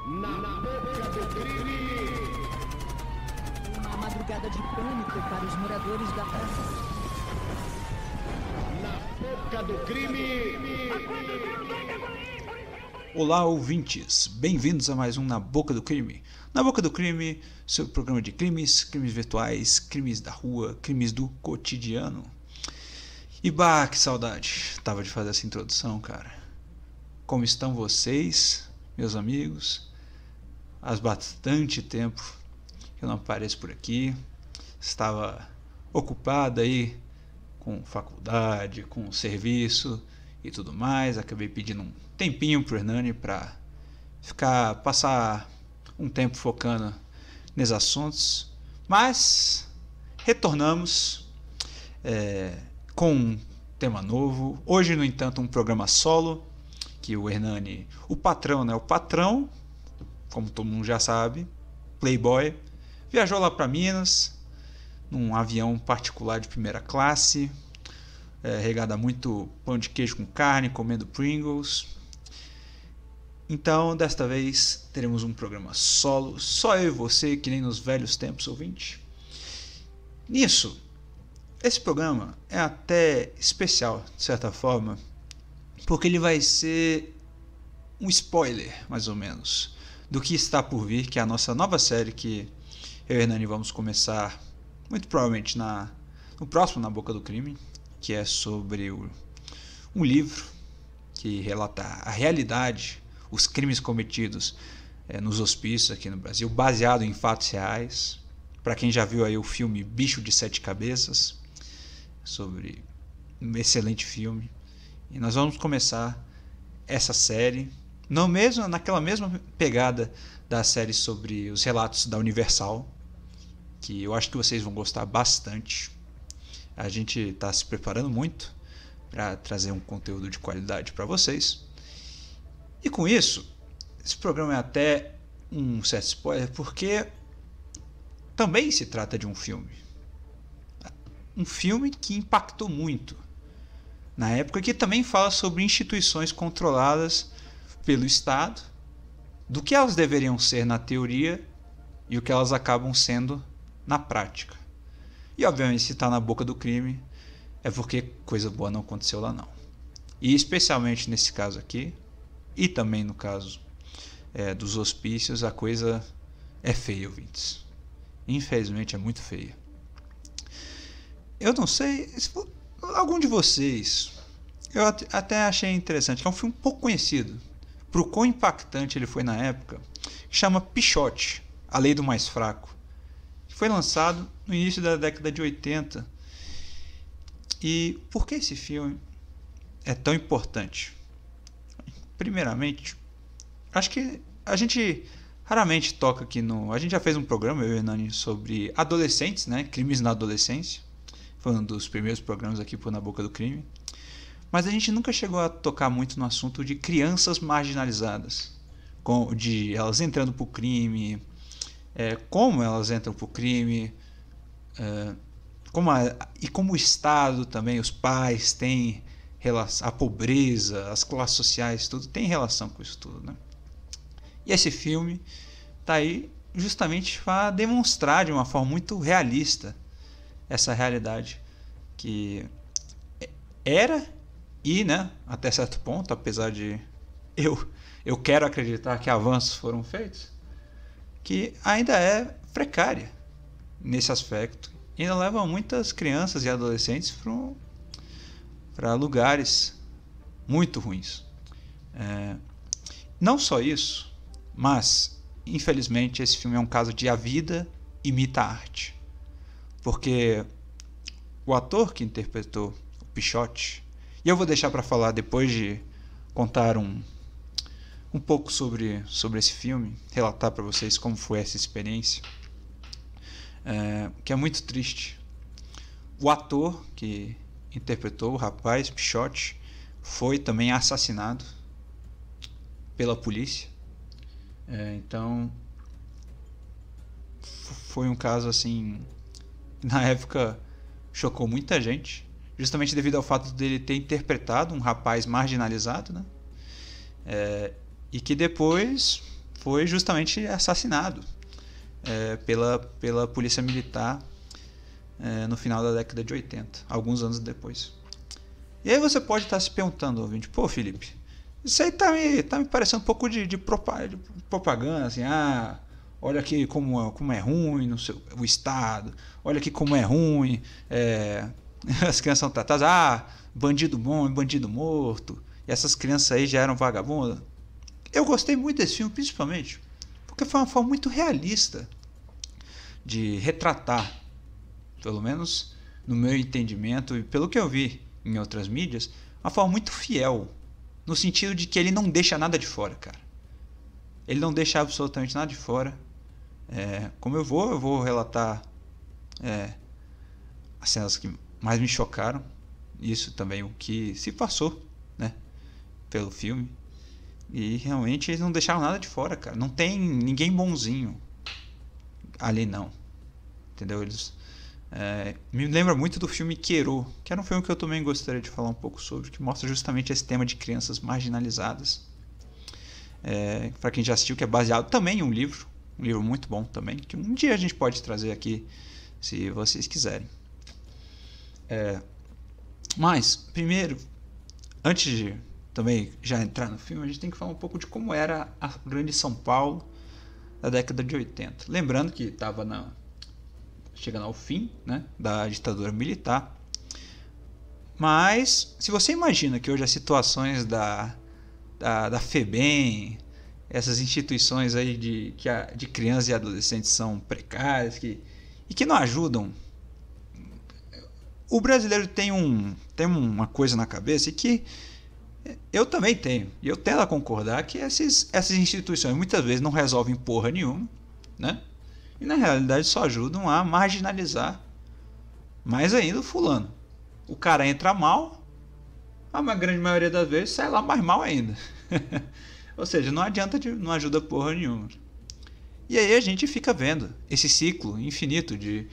Na boca do crime. Uma madrugada de pânico para os moradores da praça. Na boca do crime. Olá, ouvintes! Bem-vindos a mais um Na Boca do Crime. Na Boca do Crime, seu programa de crimes, crimes virtuais, crimes da rua, crimes do cotidiano. E bah, que saudade! Tava de fazer essa introdução, cara. Como estão vocês, meus amigos? Há bastante tempo que eu não apareço por aqui. Estava ocupado aí com faculdade, com serviço e tudo mais. Acabei pedindo um tempinho pro Hernani para passar um tempo focando nesses assuntos. Mas retornamos com um tema novo. Hoje, no entanto, um programa solo, que o Hernani, o patrão, né? O patrão, como todo mundo já sabe, playboy, viajou lá para Minas, num avião particular de primeira classe, regado a muito pão de queijo com carne, comendo Pringles. Então, desta vez, teremos um programa solo, só eu e você, que nem nos velhos tempos, ouvinte. Nisso, esse programa é até especial, de certa forma, porque ele vai ser um spoiler, mais ou menos, do que está por vir, que é a nossa nova série que eu e o Hernani vamos começar, muito provavelmente no próximo Na Boca do Crime, que é sobre um livro que relata a realidade, os crimes cometidos nos hospícios aqui no Brasil, baseado em fatos reais. Para quem já viu aí o filme Bicho de Sete Cabeças, sobre um excelente filme. E nós vamos começar essa série naquela mesma pegada da série sobre os relatos da Universal, que eu acho que vocês vão gostar bastante. A gente está se preparando muito para trazer um conteúdo de qualidade para vocês. E com isso, esse programa é até um certo spoiler, porque também se trata de um filme. Um filme que impactou muito na época, que também fala sobre instituições controladas pelo Estado, do que elas deveriam ser na teoria e o que elas acabam sendo na prática. E obviamente, se está na boca do crime, é porque coisa boa não aconteceu lá não. E especialmente nesse caso aqui, e também no caso dos hospícios, a coisa é feia, ouvintes. Infelizmente é muito feia. Eu não sei se algum de vocês, eu até achei interessante, que é um filme pouco conhecido, por quão impactante ele foi na época, que chama Pichote, A Lei do Mais Fraco, que foi lançado no início da década de 80. E por que esse filme é tão importante? Primeiramente, acho que a gente raramente toca aqui a gente já fez um programa, eu e o Hernani, sobre adolescentes, né? Crimes na adolescência. Foi um dos primeiros programas aqui por Na Boca do Crime. Mas a gente nunca chegou a tocar muito no assunto de crianças marginalizadas, de elas entrando pro crime, como elas entram pro crime, como o Estado também, os pais têm relação, a pobreza, as classes sociais, tudo tem relação com isso tudo, né? E esse filme tá aí justamente para demonstrar de uma forma muito realista essa realidade que era e, né, até certo ponto, apesar de eu quero acreditar que avanços foram feitos, que ainda é precária nesse aspecto e ainda leva muitas crianças e adolescentes para lugares muito ruins. Não só isso, mas infelizmente esse filme é um caso de a vida imita a arte, porque o ator que interpretou o Pichote, e eu vou deixar para falar depois de contar um pouco sobre esse filme, relatar para vocês como foi essa experiência, que é muito triste. O ator que interpretou o rapaz Pichote foi também assassinado pela polícia. Então foi um caso assim, na época chocou muita gente, justamente devido ao fato dele ter interpretado um rapaz marginalizado, né? E que depois foi justamente assassinado pela polícia militar no final da década de 80, alguns anos depois. E aí você pode estar se perguntando, ouvinte, pô, Felipe, isso aí tá me parecendo um pouco de propaganda, assim, olha aqui como é ruim o Estado, olha aqui como é ruim, as crianças são tratadas, bandido bom e bandido morto, e essas crianças aí já eram vagabundas. Eu gostei muito desse filme, principalmente porque foi uma forma muito realista de retratar, pelo menos no meu entendimento e pelo que eu vi em outras mídias, uma forma muito fiel, no sentido de que ele não deixa nada de fora, cara. Ele não deixa absolutamente nada de fora. Como eu vou relatar as cenas que mais me chocaram, isso também o que se passou, né, pelo filme. E realmente eles não deixaram nada de fora, cara. Não tem ninguém bonzinho ali, não. Entendeu? Eles me lembra muito do filme Quero, que era um filme que eu também gostaria de falar um pouco sobre, que mostra justamente esse tema de crianças marginalizadas. Para quem já assistiu, que é baseado também em um livro muito bom também, que um dia a gente pode trazer aqui, se vocês quiserem. Mas, primeiro, antes de também já entrar no filme, a gente tem que falar um pouco de como era a grande São Paulo da década de 80. Lembrando que estava chegando ao fim, né, da ditadura militar. Mas, se você imagina que hoje as situações da FEBEM, essas instituições aí de crianças e adolescentes são precárias e que não ajudam, o brasileiro tem uma coisa na cabeça e que eu também tenho, e eu tendo a concordar que essas instituições muitas vezes não resolvem porra nenhuma, né? E na realidade só ajudam a marginalizar mais ainda o fulano. O cara entra mal, a grande maioria das vezes sai lá mais mal ainda. Ou seja, não ajuda porra nenhuma. E aí a gente fica vendo esse ciclo infinito de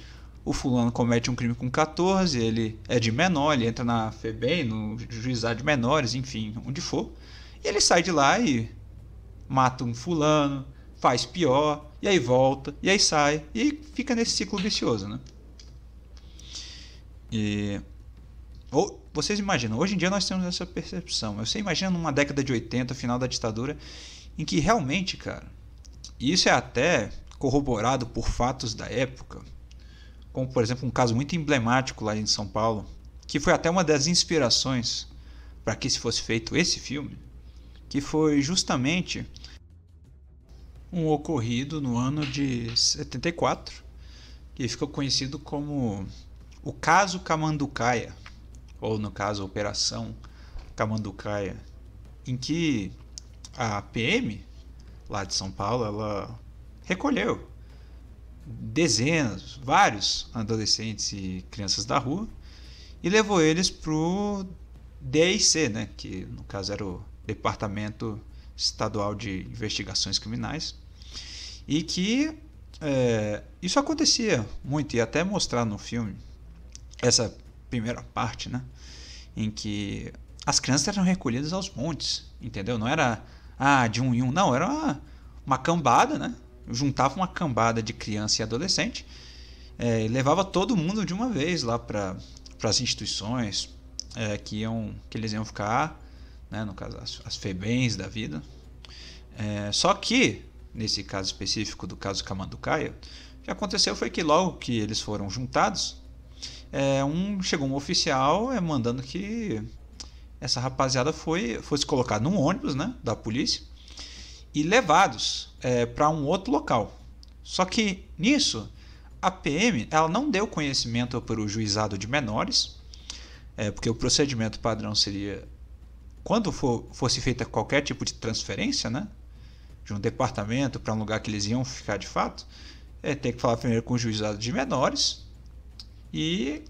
o fulano comete um crime com 14, ele é de menor, ele entra na FEBEM, no juizado de menores, enfim, onde for, e ele sai de lá e mata um fulano, faz pior, e aí volta, e aí sai, e fica nesse ciclo vicioso, né? Vocês imaginam, hoje em dia nós temos essa percepção, você imagina numa década de 80, final da ditadura, em que realmente, cara, e isso é até corroborado por fatos da época, como por exemplo um caso muito emblemático lá em São Paulo, que foi até uma das inspirações para que se fosse feito esse filme, que foi justamente um ocorrido no ano de 74, que ficou conhecido como o caso Camanducaia, ou no caso Operação Camanducaia, em que a PM lá de São Paulo, ela recolheu vários adolescentes e crianças da rua e levou eles pro DIC, né, que no caso era o Departamento Estadual de Investigações Criminais, e que isso acontecia muito, e até mostrar no filme essa primeira parte, né, em que as crianças eram recolhidas aos montes, entendeu? Não era de um em um, não, era uma cambada, né? Juntava uma cambada de criança e adolescente, e levava todo mundo de uma vez lá para as instituições que eles iam ficar, né, no caso as FEBEMs da vida. Só que nesse caso específico do caso Camanducaia, o que aconteceu foi que logo que eles foram juntados, chegou um oficial mandando que essa rapaziada fosse colocada num ônibus, né, da polícia e levados para um outro local. Só que nisso a PM ela não deu conhecimento para o juizado de menores, porque o procedimento padrão seria, quando fosse feita qualquer tipo de transferência, né, de um departamento para um lugar que eles iam ficar de fato, ter que falar primeiro com o juizado de menores e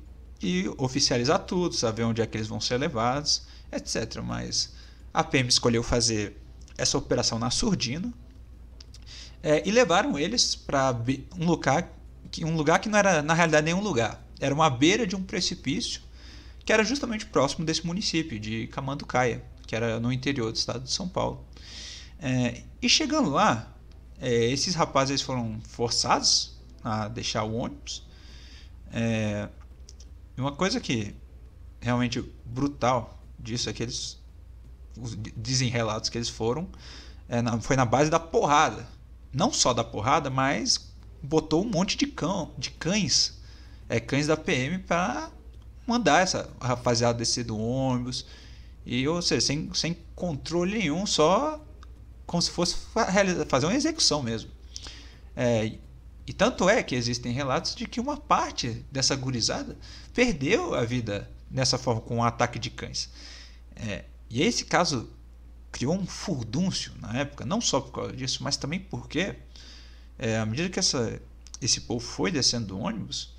oficializar tudo, saber onde é que eles vão ser levados, etc. Mas a PM escolheu fazer essa operação na surdina, e levaram eles para um lugar que não era na realidade nenhum lugar, era uma beira de um precipício que era justamente próximo desse município de Camanducaia, que era no interior do estado de São Paulo. E chegando lá, esses rapazes eles foram forçados a deixar o ônibus. E uma coisa que realmente brutal disso é que eles dizem relatos que eles foram foi na base da porrada, não só da porrada, mas botou um monte de cães, cães da PM para mandar essa rapaziada descer do ônibus, e ou seja, sem controle nenhum, só como se fosse fazer uma execução mesmo. E tanto é que existem relatos de que uma parte dessa gurizada perdeu a vida dessa forma, com um ataque de cães. E esse caso criou um furdúncio na época, não só por causa disso, mas também porque, à medida que esse povo foi descendo do ônibus,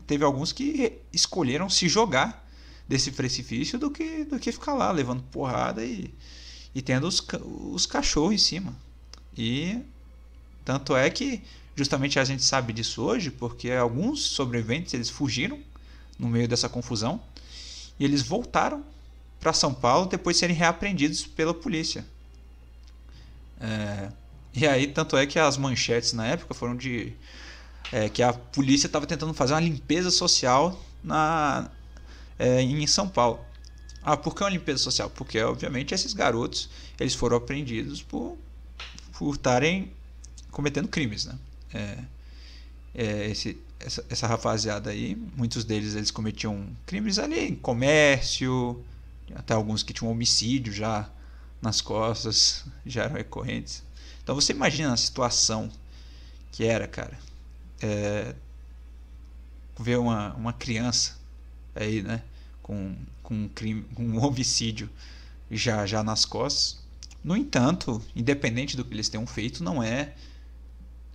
teve alguns que escolheram se jogar desse precipício do que ficar lá levando porrada e tendo os cachorros em cima. E tanto é que justamente a gente sabe disso hoje porque alguns sobreviventes eles fugiram no meio dessa confusão e eles voltaram para São Paulo depois de serem repreendidos pela polícia. E aí tanto é que as manchetes na época foram que a polícia estava tentando fazer uma limpeza social em São Paulo. Por que uma limpeza social? Porque obviamente esses garotos eles foram apreendidos por estarem cometendo crimes, né? Essa rapaziada aí, muitos deles eles cometiam crimes ali em comércio, até alguns que tinham homicídio já nas costas, já eram recorrentes. Então você imagina a situação que era, cara, ver uma criança aí, né, com um crime, com um homicídio já nas costas. No entanto, independente do que eles tenham feito,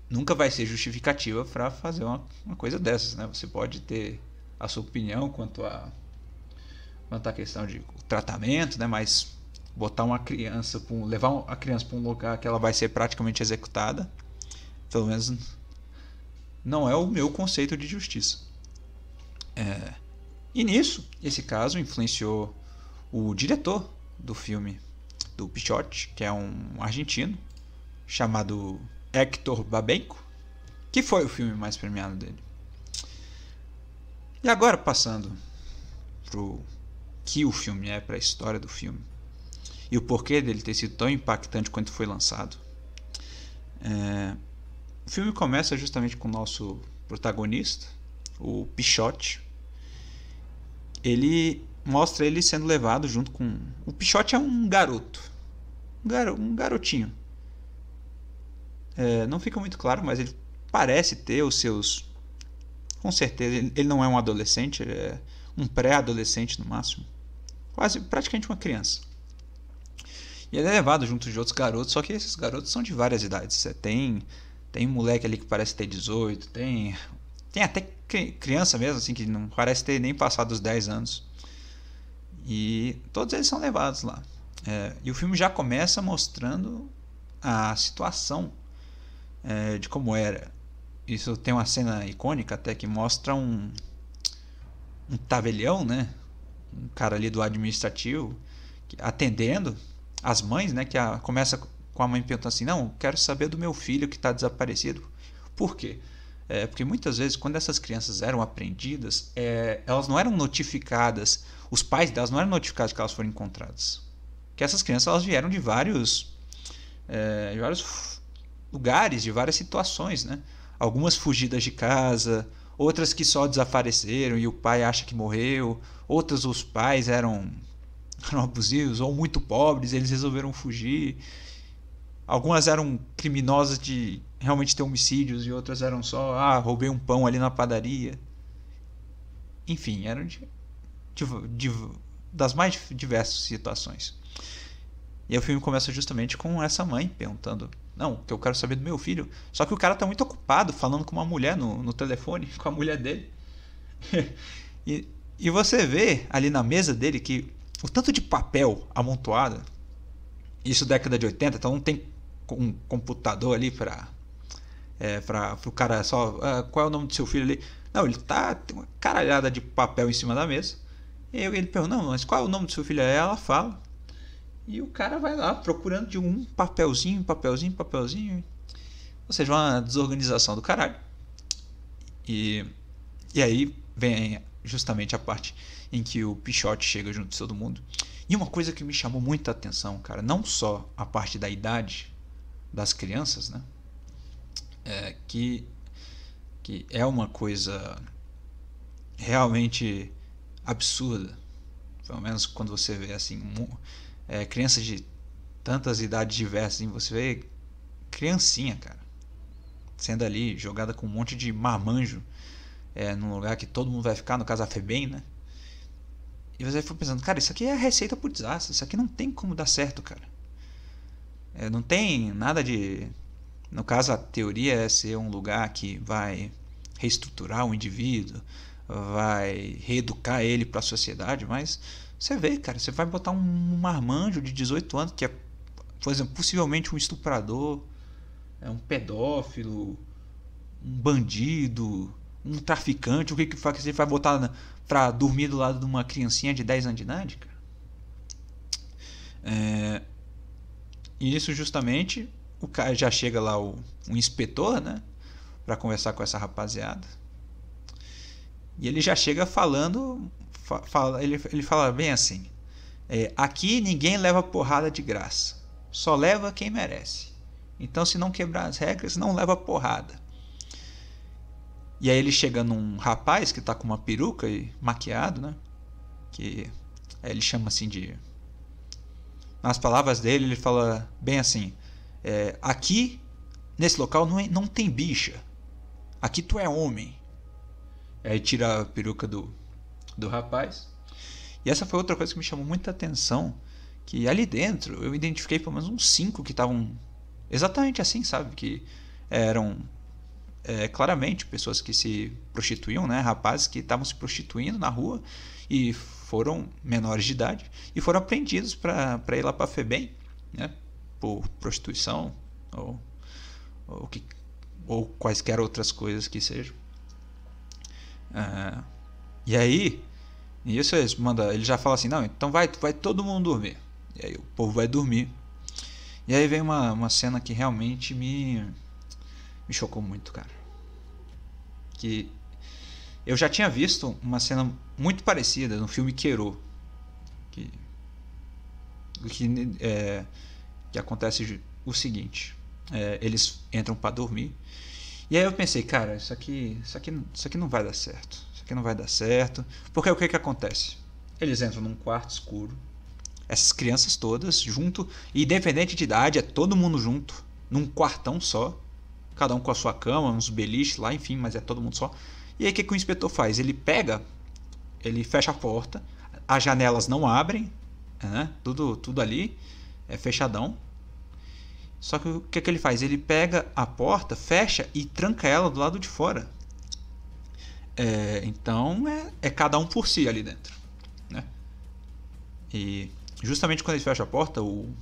nunca vai ser justificativa para fazer uma coisa dessas, né? Você pode ter a sua opinião quanto à questão de tratamento, né? Mas botar levar a criança para um lugar que ela vai ser praticamente executada, pelo menos não é o meu conceito de justiça. E nisso, esse caso influenciou o diretor do filme do Pichote, que é um argentino chamado Héctor Babenco, que foi o filme mais premiado dele. E agora passando pro que o filme é, para a história do filme e o porquê dele ter sido tão impactante quando foi lançado. O filme começa justamente com o nosso protagonista, o Pichote. Ele mostra ele sendo levado junto com... O Pichote é um garoto. Um garotinho. Não fica muito claro, mas ele parece ter os seus... Com certeza, ele não é um adolescente, ele é um pré-adolescente no máximo. Praticamente uma criança. E ele é levado junto de outros garotos, só que esses garotos são de várias idades. Tem moleque ali que parece ter 18, tem até criança mesmo, assim, que não parece ter nem passado os 10 anos. E todos eles são levados lá. E o filme já começa mostrando a situação de como era. Isso tem uma cena icônica até que mostra um tabelião, né? Um cara ali do administrativo atendendo as mães, né? Que começa com a mãe perguntando assim: não, quero saber do meu filho que está desaparecido. Por quê? Porque muitas vezes quando essas crianças eram apreendidas, elas não eram notificadas, os pais delas não eram notificados que elas foram encontradas. Que essas crianças elas vieram de vários lugares, de várias situações, né? Algumas fugidas de casa, outras que só desapareceram e o pai acha que morreu, outras os pais eram abusivos ou muito pobres, eles resolveram fugir. Algumas eram criminosas de realmente ter homicídios e outras eram só, roubei um pão ali na padaria. Enfim, eram das mais diversas situações. E aí o filme começa justamente com essa mãe perguntando: não, que eu quero saber do meu filho. Só que o cara tá muito ocupado falando com uma mulher no telefone, com a mulher dele. e você vê ali na mesa dele que o tanto de papel amontoado, isso década de 80, então não tem um computador ali para o cara só, qual é o nome do seu filho ali? Não, ele tem uma caralhada de papel em cima da mesa. E ele pergunta: não, mas qual é o nome do seu filho? Aí ela fala. E o cara vai lá procurando de um papelzinho, papelzinho, papelzinho. Ou seja, uma desorganização do caralho. E aí vem justamente a parte em que o Pichote chega junto de todo mundo. E uma coisa que me chamou muita atenção, cara, não só a parte da idade das crianças, né? Que é uma coisa realmente absurda. Pelo menos quando você vê assim, crianças de tantas idades diversas, você vê criancinha, cara, sendo ali jogada com um monte de marmanjo num lugar que todo mundo vai ficar, no caso a FEBEM, né? E você foi pensando, cara, isso aqui é a receita pro desastre, isso aqui não tem como dar certo, cara. Não tem nada de... No caso, a teoria é ser um lugar que vai reestruturar o indivíduo, vai reeducar ele para a sociedade, mas você vê, cara, você vai botar um marmanjo de 18 anos, que é, por exemplo, possivelmente um estuprador, um pedófilo, um bandido, um traficante, o que você vai botar pra dormir do lado de uma criancinha de 10 anos de idade, cara? E isso justamente, o cara já chega lá, um inspetor, né, pra conversar com essa rapaziada. E ele já chega falando, ele fala bem assim, aqui ninguém leva porrada de graça, só leva quem merece. Então, se não quebrar as regras, não leva porrada. E aí ele chega num rapaz que tá com uma peruca e maquiado, né? Que ele chama assim de... Nas palavras dele, ele fala bem assim, aqui, nesse local, não tem bicha. Aqui tu é homem. Aí tira a peruca do rapaz. E essa foi outra coisa que me chamou muita atenção, que ali dentro eu identifiquei pelo menos uns 5 que estavam exatamente assim, sabe? Que eram claramente pessoas que se prostituíam, né? Rapazes que estavam se prostituindo na rua e foram menores de idade e foram apreendidos para ir lá para a FEBEM, né? Por prostituição ou quaisquer outras coisas que sejam. E aí, isso ele já fala assim, não, então vai todo mundo dormir. E aí o povo vai dormir. E aí vem uma cena que realmente me chocou muito, cara. Que eu já tinha visto uma cena muito parecida no filme Quero, que acontece o seguinte, eles entram para dormir. E aí eu pensei, cara, isso aqui não vai dar certo. Isso aqui não vai dar certo. Porque o que acontece? Eles entram num quarto escuro. Essas crianças todas junto, independente de idade, é todo mundo junto, num quartão só. Cada um com a sua cama, uns beliches lá, enfim, mas é todo mundo só. E aí o que o inspetor faz? Ele fecha a porta, as janelas não abrem, né? Tudo ali é fechadão. Só que o que ele faz? Ele pega a porta, fecha e tranca ela do lado de fora. Então é cada um por si ali dentro, né? E justamente quando ele fecha a porta, o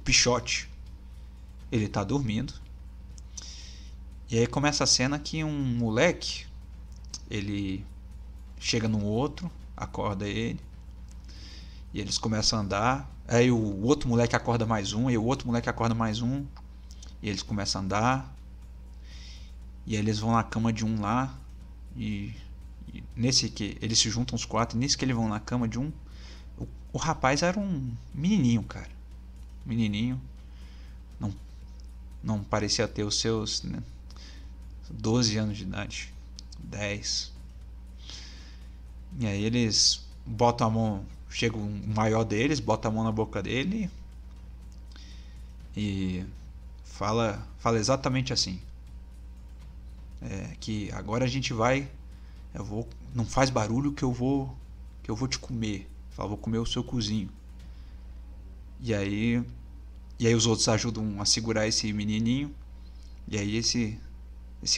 Pichote, ele tá dormindo. E aí começa a cena que um moleque, ele chega no outro, acorda ele, e eles começam a andar. Aí o outro moleque acorda mais um, e o outro moleque acorda mais um, e eles começam a andar. E aí eles vão na cama de um lá, e nesse que eles se juntam os 4, e nisso que eles vão na cama de um, o rapaz era um menininho, cara. Menininho, não parecia ter os seus, né, 12 anos de idade, 10. E aí eles botam a mão, chega o maior deles, bota a mão na boca dele e fala exatamente assim, que agora a gente vai, não faz barulho que eu vou te comer. Fala, vou comer o seu cozinho. E aí os outros ajudam a segurar esse menininho. E aí esse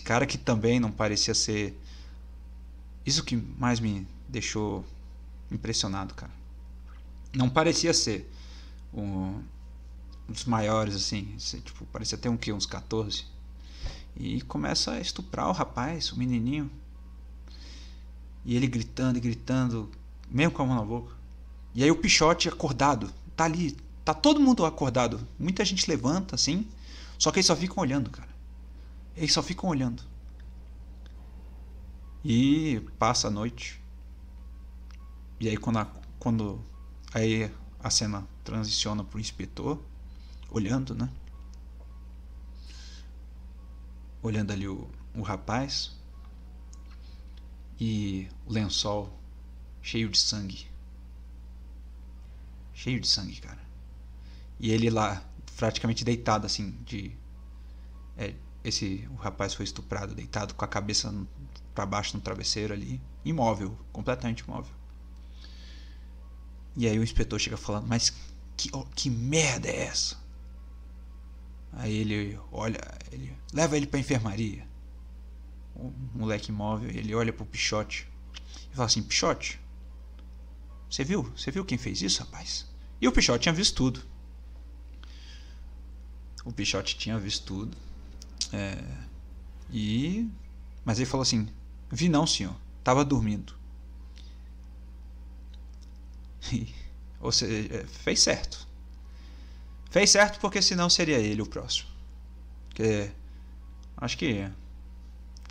cara, que também não parecia ser... Isso que mais me deixou impressionado, cara. Não parecia ser um dos maiores, assim. Tipo, parecia ter uns 14. E começa a estuprar o rapaz, o menininho. E ele gritando, mesmo com a mão na boca. E aí o Pichote acordado, tá ali, Tá todo mundo acordado. Muita gente levanta, assim. Só que eles só ficam olhando, cara. Eles só ficam olhando. E passa a noite. E aí quando aí a cena transiciona pro inspetor, olhando, né? Olhando ali o rapaz. E o lençol cheio de sangue. Cheio de sangue, cara. E ele lá, praticamente deitado, assim, o rapaz foi estuprado, deitado com a cabeça pra baixo no travesseiro ali, imóvel, completamente imóvel. E aí o inspetor chega falando, mas que merda é essa? Aí ele olha, leva ele pra enfermaria. O moleque imóvel, ele olha pro Pichote e fala assim, Pichote, você viu quem fez isso, rapaz? E o Pichote tinha visto tudo. O Pichote tinha visto tudo. Mas ele falou assim, vi não, senhor, tava dormindo. Ou seja, fez certo. Fez certo porque senão seria ele o próximo. Porque acho que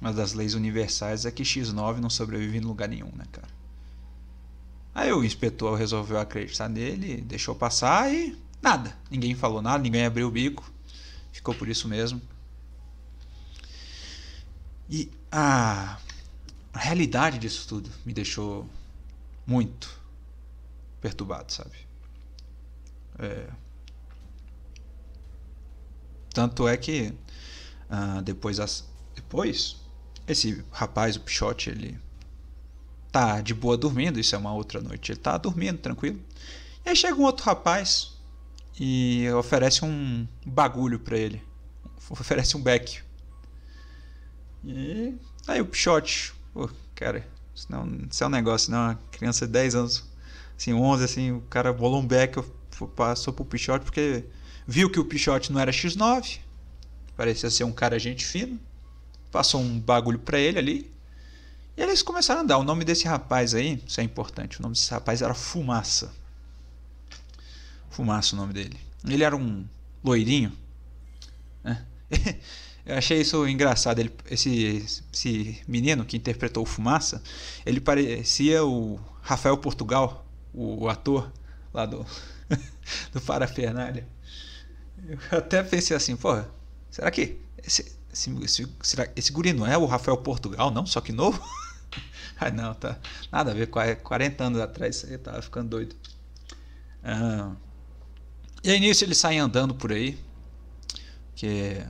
uma das leis universais é que X9 não sobrevive em lugar nenhum, né, cara? Aí o inspetor resolveu acreditar nele, deixou passar e nada. Ninguém falou nada, ninguém abriu o bico. Ficou por isso mesmo. E a realidade disso tudo me deixou muito perturbado, sabe? Tanto é que depois esse rapaz, o Pichote, ele tá de boa dormindo, isso é uma outra noite, ele tá dormindo tranquilo. E aí chega um outro rapaz e oferece um bagulho pra ele, oferece um beck. E aí o Pichote, pô, cara, isso é um negócio, não, uma criança de 10 anos, assim, 11, assim, o cara bolou um beck, passou pro Pichote porque viu que o Pichote não era X9, parecia ser um cara gente fina, passou um bagulho pra ele ali, e eles começaram a andar. O nome desse rapaz aí, isso é importante, o nome desse rapaz era Fumaça. Fumaça o nome dele. Ele era um loirinho, né? Eu achei isso engraçado. Esse menino que interpretou o Fumaça, ele parecia o Rafael Portugal, o ator lá do Parafernália. Eu até pensei assim, porra, será que esse guri não é o Rafael Portugal, não? Só que novo? Ah, não, tá. Nada a ver, 40 anos atrás isso aí, eu tava ficando doido. E aí nisso ele sai andando por aí. Que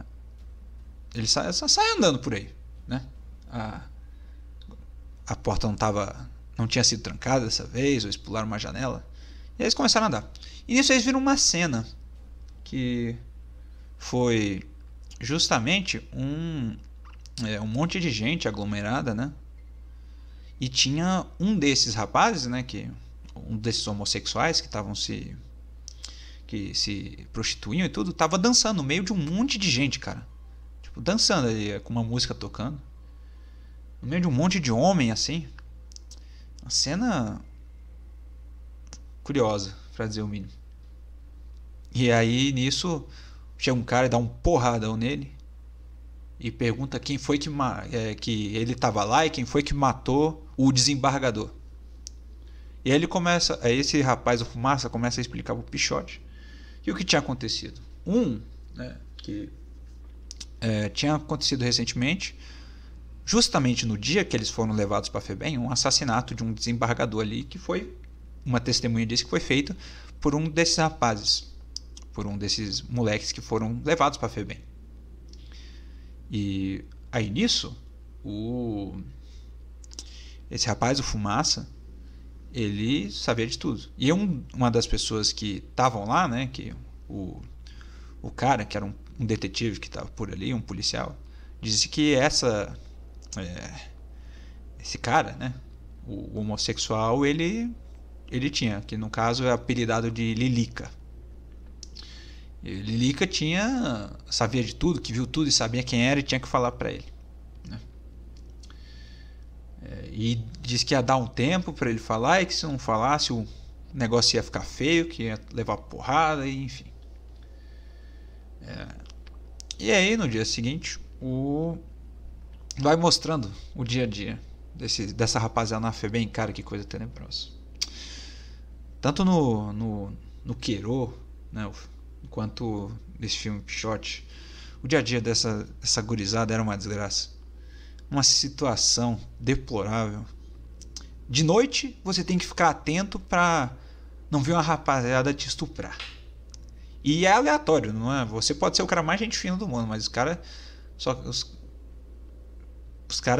ele só sai andando por aí, né? A porta não tinha sido trancada dessa vez, ou eles pularam uma janela. E aí eles começaram a andar. E nisso eles viram uma cena que foi justamente um monte de gente aglomerada, né? E tinha um desses rapazes, né? Um desses homossexuais que estavam se prostituíam e tudo, tava dançando no meio de um monte de gente, cara. Tipo, dançando ali, com uma música tocando. No meio de um monte de homem, assim. Uma cena curiosa, pra dizer o mínimo. E aí, nisso, chega um cara e dá um porradão nele. E pergunta quem foi que ele tava lá e quem foi que matou o desembargador. E aí aí esse rapaz, o Fumaça, começa a explicar pro Pichote e o que tinha acontecido. Né, que tinha acontecido recentemente, justamente no dia que eles foram levados para a FEBEM, um assassinato de um desembargador ali, que foi, uma testemunha disse que foi feito por um desses rapazes, por um desses moleques que foram levados para a FEBEM. E aí nisso, esse rapaz, o Fumaça, ele sabia de tudo. E uma das pessoas que estavam lá, né, que o cara, que era um detetive que estava por ali, um policial, disse que esse cara, né, o homossexual, ele tinha, que no caso é apelidado de Lilica. E Lilica sabia de tudo, que viu tudo e sabia quem era e tinha que falar para ele, né? E disse que ia dar um tempo para ele falar e que se não falasse o negócio ia ficar feio, que ia levar porrada, e enfim. E aí no dia seguinte vai mostrando o dia a dia dessa rapaziada na FEBEM. Cara, que coisa tenebrosa. Tanto no Queiro, né, quanto nesse filme Pichote, o dia a dia dessa gurizada era uma desgraça. Uma situação deplorável. De noite você tem que ficar atento pra não ver uma rapaziada te estuprar. E é aleatório, não é? Você pode ser o cara mais gente fina do mundo, mas os caras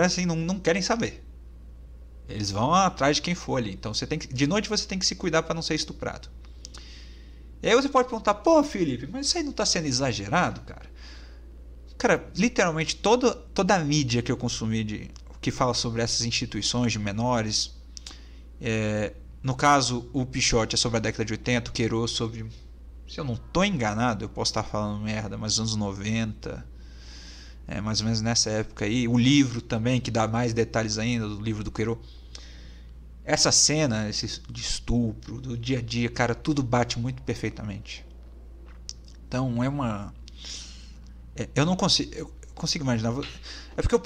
assim não querem saber. Eles vão atrás de quem for ali. Então de noite você tem que se cuidar para não ser estuprado. E aí você pode perguntar: pô, Felipe, mas isso aí não tá sendo exagerado, cara? Cara, literalmente toda a mídia que eu consumi que fala sobre essas instituições de menores, no caso o Pichote é sobre a década de 80, o Queiro sobre, se eu não tô enganado, eu posso estar falando merda, mas anos 90, mais ou menos nessa época aí. O livro também, que dá mais detalhes ainda, do livro do Queiro. Essa cena, esse de estupro, do dia a dia, cara, tudo bate muito perfeitamente. Então eu não consigo. Eu consigo imaginar. É porque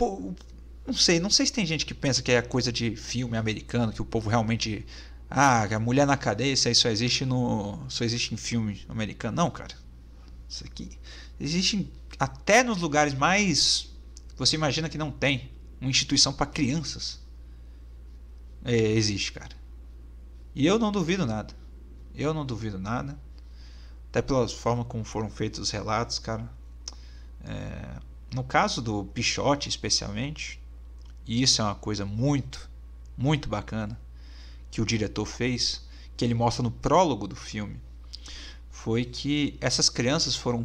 não sei se tem gente que pensa que é coisa de filme americano, que o povo realmente. A mulher na cadeia, isso aí só existe em filme americano. Não, cara. Isso aqui existe até nos lugares mais. Você imagina que não tem uma instituição para crianças. Existe, cara. E eu não duvido nada. Até pela forma como foram feitos os relatos, cara. No caso do Pichote, especialmente, e isso é uma coisa muito, muito bacana que o diretor fez, que ele mostra no prólogo do filme, foi que essas crianças foram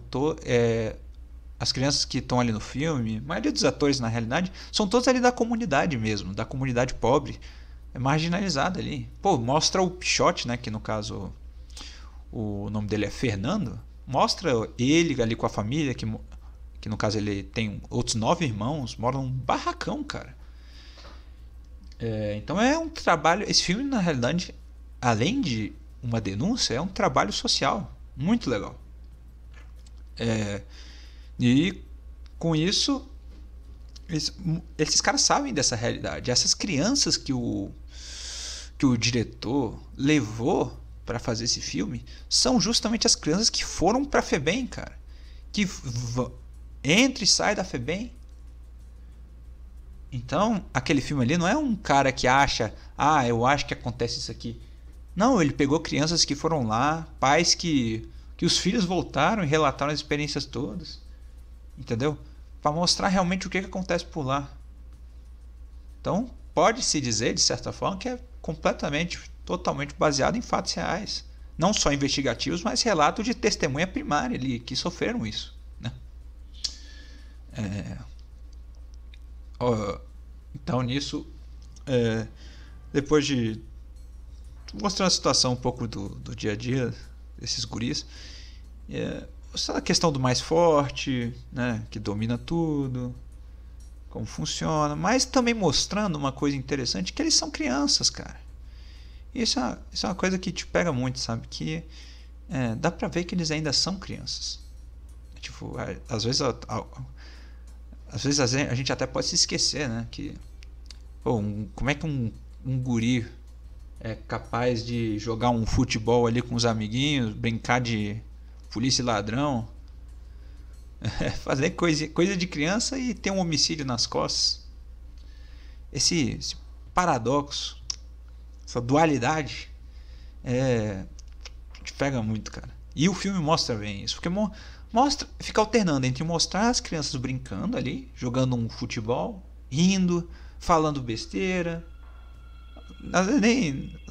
as crianças que estão ali no filme, a maioria dos atores na realidade são todos ali da comunidade mesmo, da comunidade pobre, marginalizada ali. Pô, mostra o Pichote, né, que no caso o nome dele é Fernando, mostra ele ali com a família, que no caso ele tem outros 9 irmãos, moram num barracão, cara. Então é um trabalho. Esse filme, na realidade, além de uma denúncia, é um trabalho social muito legal. E com isso, esses caras sabem dessa realidade. Essas crianças que o diretor levou para fazer esse filme são justamente as crianças que foram para a FEBEM, cara. Que entra e sai da FEBEM. Então, aquele filme ali não é um cara que acha, eu acho que acontece isso aqui. Não, ele pegou crianças que foram lá, pais que os filhos voltaram e relataram as experiências todas. Entendeu? Para mostrar realmente o que acontece por lá. Então, pode-se dizer, de certa forma, que é totalmente baseado em fatos reais. Não só investigativos, mas relatos de testemunha primária ali, que sofreram isso. Então nisso, depois de mostrar a situação um pouco do dia a dia desses guris, a questão do mais forte, né, que domina tudo, como funciona, mas também mostrando uma coisa interessante, que eles são crianças, cara. Isso é uma coisa que te pega muito, sabe, que dá pra ver que eles ainda são crianças. Tipo, às vezes a gente até pode se esquecer, né? Que, como é que um guri é capaz de jogar um futebol ali com os amiguinhos, brincar de polícia e ladrão, fazer coisa de criança e ter um homicídio nas costas. Esse paradoxo, essa dualidade, te pega muito, cara. E o filme mostra bem isso, porque fica alternando entre mostrar as crianças brincando ali, jogando um futebol, rindo, falando besteira,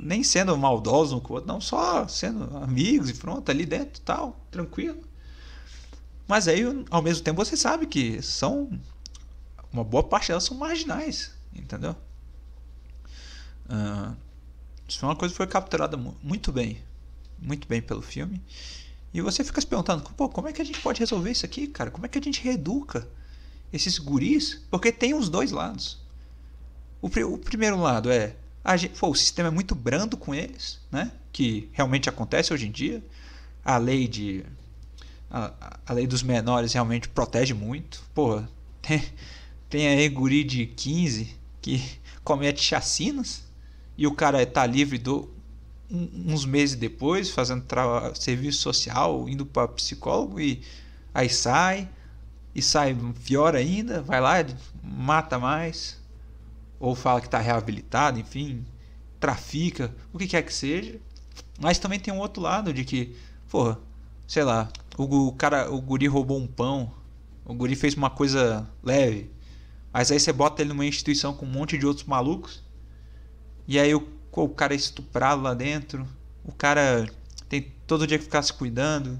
nem sendo maldosos um com o outro, não, só sendo amigos e pronto, ali dentro, tal, tranquilo. Mas aí, ao mesmo tempo, você sabe que uma boa parte delas são marginais, entendeu? Isso foi uma coisa que foi capturada muito bem pelo filme. E você fica se perguntando, como é que a gente pode resolver isso aqui, cara? Como é que a gente reeduca esses guris? Porque tem os dois lados. O primeiro lado o sistema é muito brando com eles, né? que realmente acontece hoje em dia. A lei a lei dos menores realmente protege muito. Porra, tem aí guri de 15 que comete chacinas e o cara tá livre uns meses depois, fazendo serviço social, indo para psicólogo, e aí sai pior ainda, vai lá, mata mais, ou fala que tá reabilitado, enfim, trafica, o que quer que seja. Mas também tem um outro lado de que, porra, sei lá, o guri roubou um pão, o guri fez uma coisa leve, mas aí você bota ele numa instituição com um monte de outros malucos, e aí o cara é estuprado lá dentro, o cara tem todo dia que ficar se cuidando,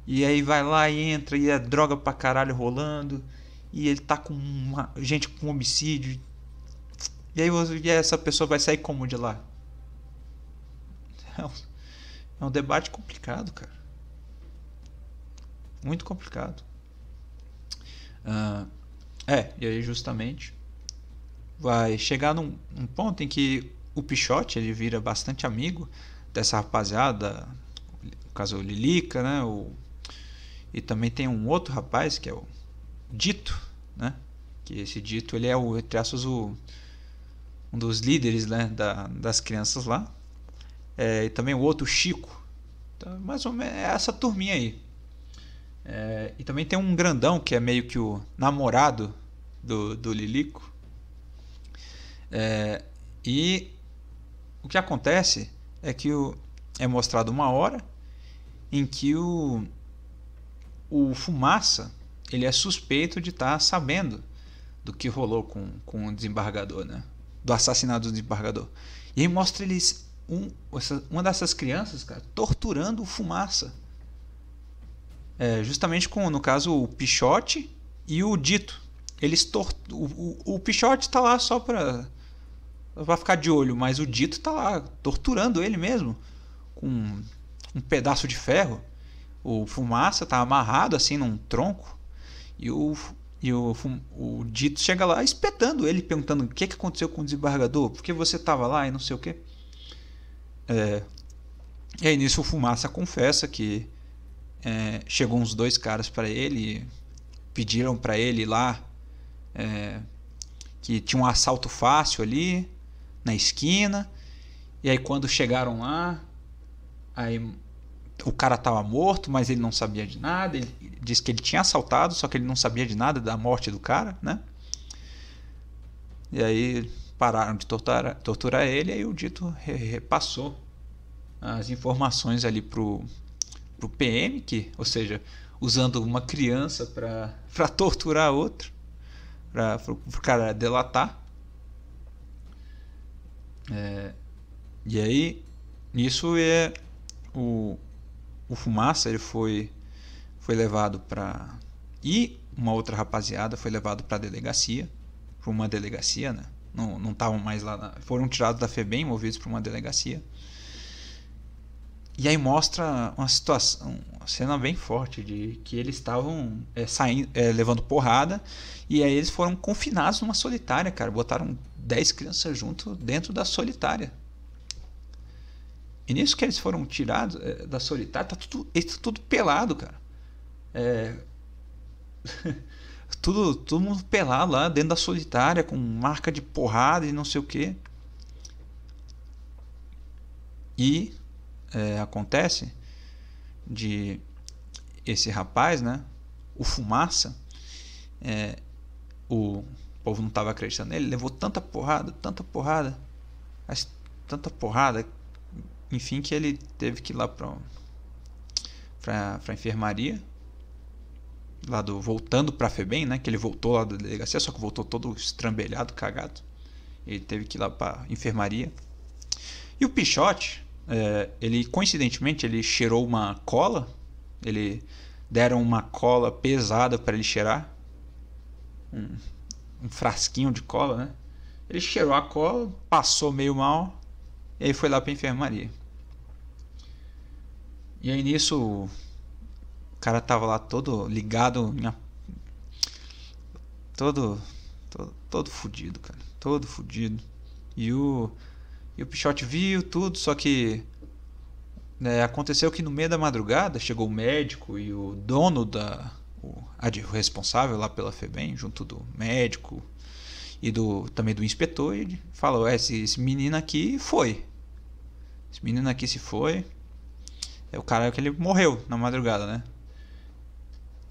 e aí vai lá e entra, e é droga pra caralho rolando, e ele tá com gente com homicídio, e aí essa pessoa vai sair como de lá? É um debate complicado, cara. Muito complicado. E aí justamente vai chegar num ponto em que o Pichote ele vira bastante amigo dessa rapaziada, no caso o Lilica, né? E também tem um outro rapaz que é o Dito, né? Que esse Dito ele é entre aspas, um dos líderes, né? Das crianças lá. E também o outro Chico. Então, mais ou menos é essa turminha aí. E também tem um grandão que é meio que o namorado do Lilico. E o que acontece é que é mostrado uma hora em que o Fumaça ele é suspeito de estar sabendo do que rolou com o desembargador, né? Do assassinato do desembargador. E aí mostra eles uma dessas crianças, cara, torturando o Fumaça. Justamente no caso, o Pichote e o Dito. O Pichote tá lá só pra ficar de olho, mas o Dito tá lá torturando ele mesmo com um pedaço de ferro. O Fumaça tá amarrado assim num tronco e o Dito chega lá espetando ele, perguntando o que aconteceu com o desembargador, por que você tava lá e não sei o que. E aí nisso o Fumaça confessa que chegou uns 2 caras para ele e pediram para ele lá que tinha um assalto fácil ali na esquina, e aí quando chegaram lá, aí o cara estava morto, mas ele não sabia de nada. Ele disse que ele tinha assaltado, só que ele não sabia de nada da morte do cara, né? E aí pararam de torturar ele, e aí o Dito repassou as informações ali pro PM, ou seja, usando uma criança para torturar outro, para o cara delatar. E aí nisso o Fumaça ele foi levado para, e uma outra rapaziada foi levado para uma delegacia, né? Não estavam mais lá, foram tirados da FEBEM, movidos para uma delegacia. E aí mostra uma cena bem forte de que eles estavam levando porrada, e aí eles foram confinados numa solitária, cara. Botaram 10 crianças junto dentro da solitária. E nisso que eles foram tirados da solitária, eles tá tudo pelado, cara. Todo mundo pelado lá dentro da solitária, com marca de porrada e não sei o que. E acontece de esse rapaz, né, o Fumaça, o povo não estava acreditando nele, levou tanta porrada, mas tanta porrada, enfim, que ele teve que ir lá para enfermaria, voltando para a FEBEM, né, que ele voltou lá da delegacia, só que voltou todo estrambelhado, cagado. Ele teve que ir lá para enfermaria. E o Pichote, ele coincidentemente ele cheirou uma cola, deram uma cola pesada para ele cheirar, um frasquinho de cola, né? Ele cheirou a cola, passou meio mal, e aí foi lá para enfermaria. E aí nisso o cara tava lá todo ligado, todo fudido, cara, todo fudido. E o Pichote viu tudo, só que Aconteceu que no meio da madrugada chegou o médico e o dono o responsável lá pela FEBEM, junto do médico e também do inspetor, e falou: esse menino aqui foi. Esse menino aqui se foi. O cara que ele morreu na madrugada, né?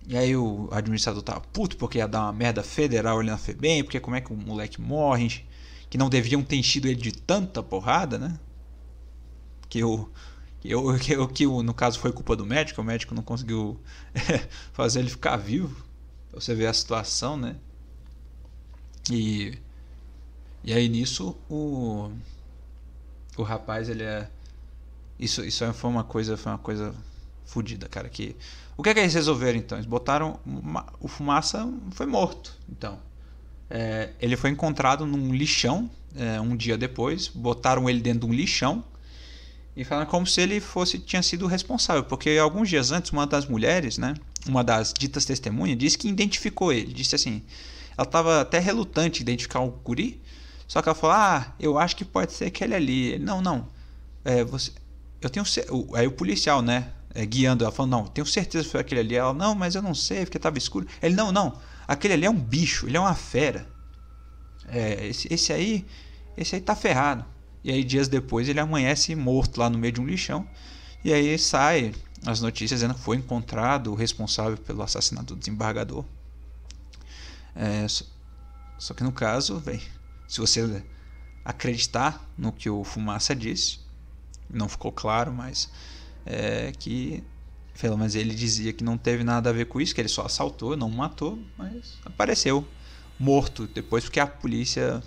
E aí o administrador tava puto porque ia dar uma merda federal ali na FEBEM, porque como é que o moleque morre, que não deviam ter enchido ele de tanta porrada, né? Que no caso foi culpa do médico, o médico não conseguiu fazer ele ficar vivo. Pra você ver a situação, né? E aí nisso o rapaz, ele isso foi uma coisa fodida, cara. O que eles resolveram então? Eles botaram o Fumaça foi morto. Então ele foi encontrado num lixão um dia depois. Botaram ele dentro de um lixão e falaram como se ele tinha sido o responsável, porque alguns dias antes uma das mulheres, né, uma das ditas testemunhas, disse que identificou ele. Disse assim, ela estava até relutante em identificar o guri, só que ela falou: eu acho que pode ser aquele ali. Ele, não, eu tenho aí o policial, né, guiando ela, falou: não, tenho certeza que foi aquele ali. Ela: não, mas eu não sei porque estava escuro. Ele: não, aquele ali é um bicho, ele é uma fera. Esse aí tá ferrado. E aí dias depois ele amanhece morto lá no meio de um lixão. E aí sai as notícias dizendo que foi encontrado o responsável pelo assassinato do desembargador. Só que no caso, se você acreditar no que o Fumaça disse, não ficou claro, mas que pelo menos ele dizia que não teve nada a ver com isso, que ele só assaltou, não matou, mas apareceu morto depois porque a polícia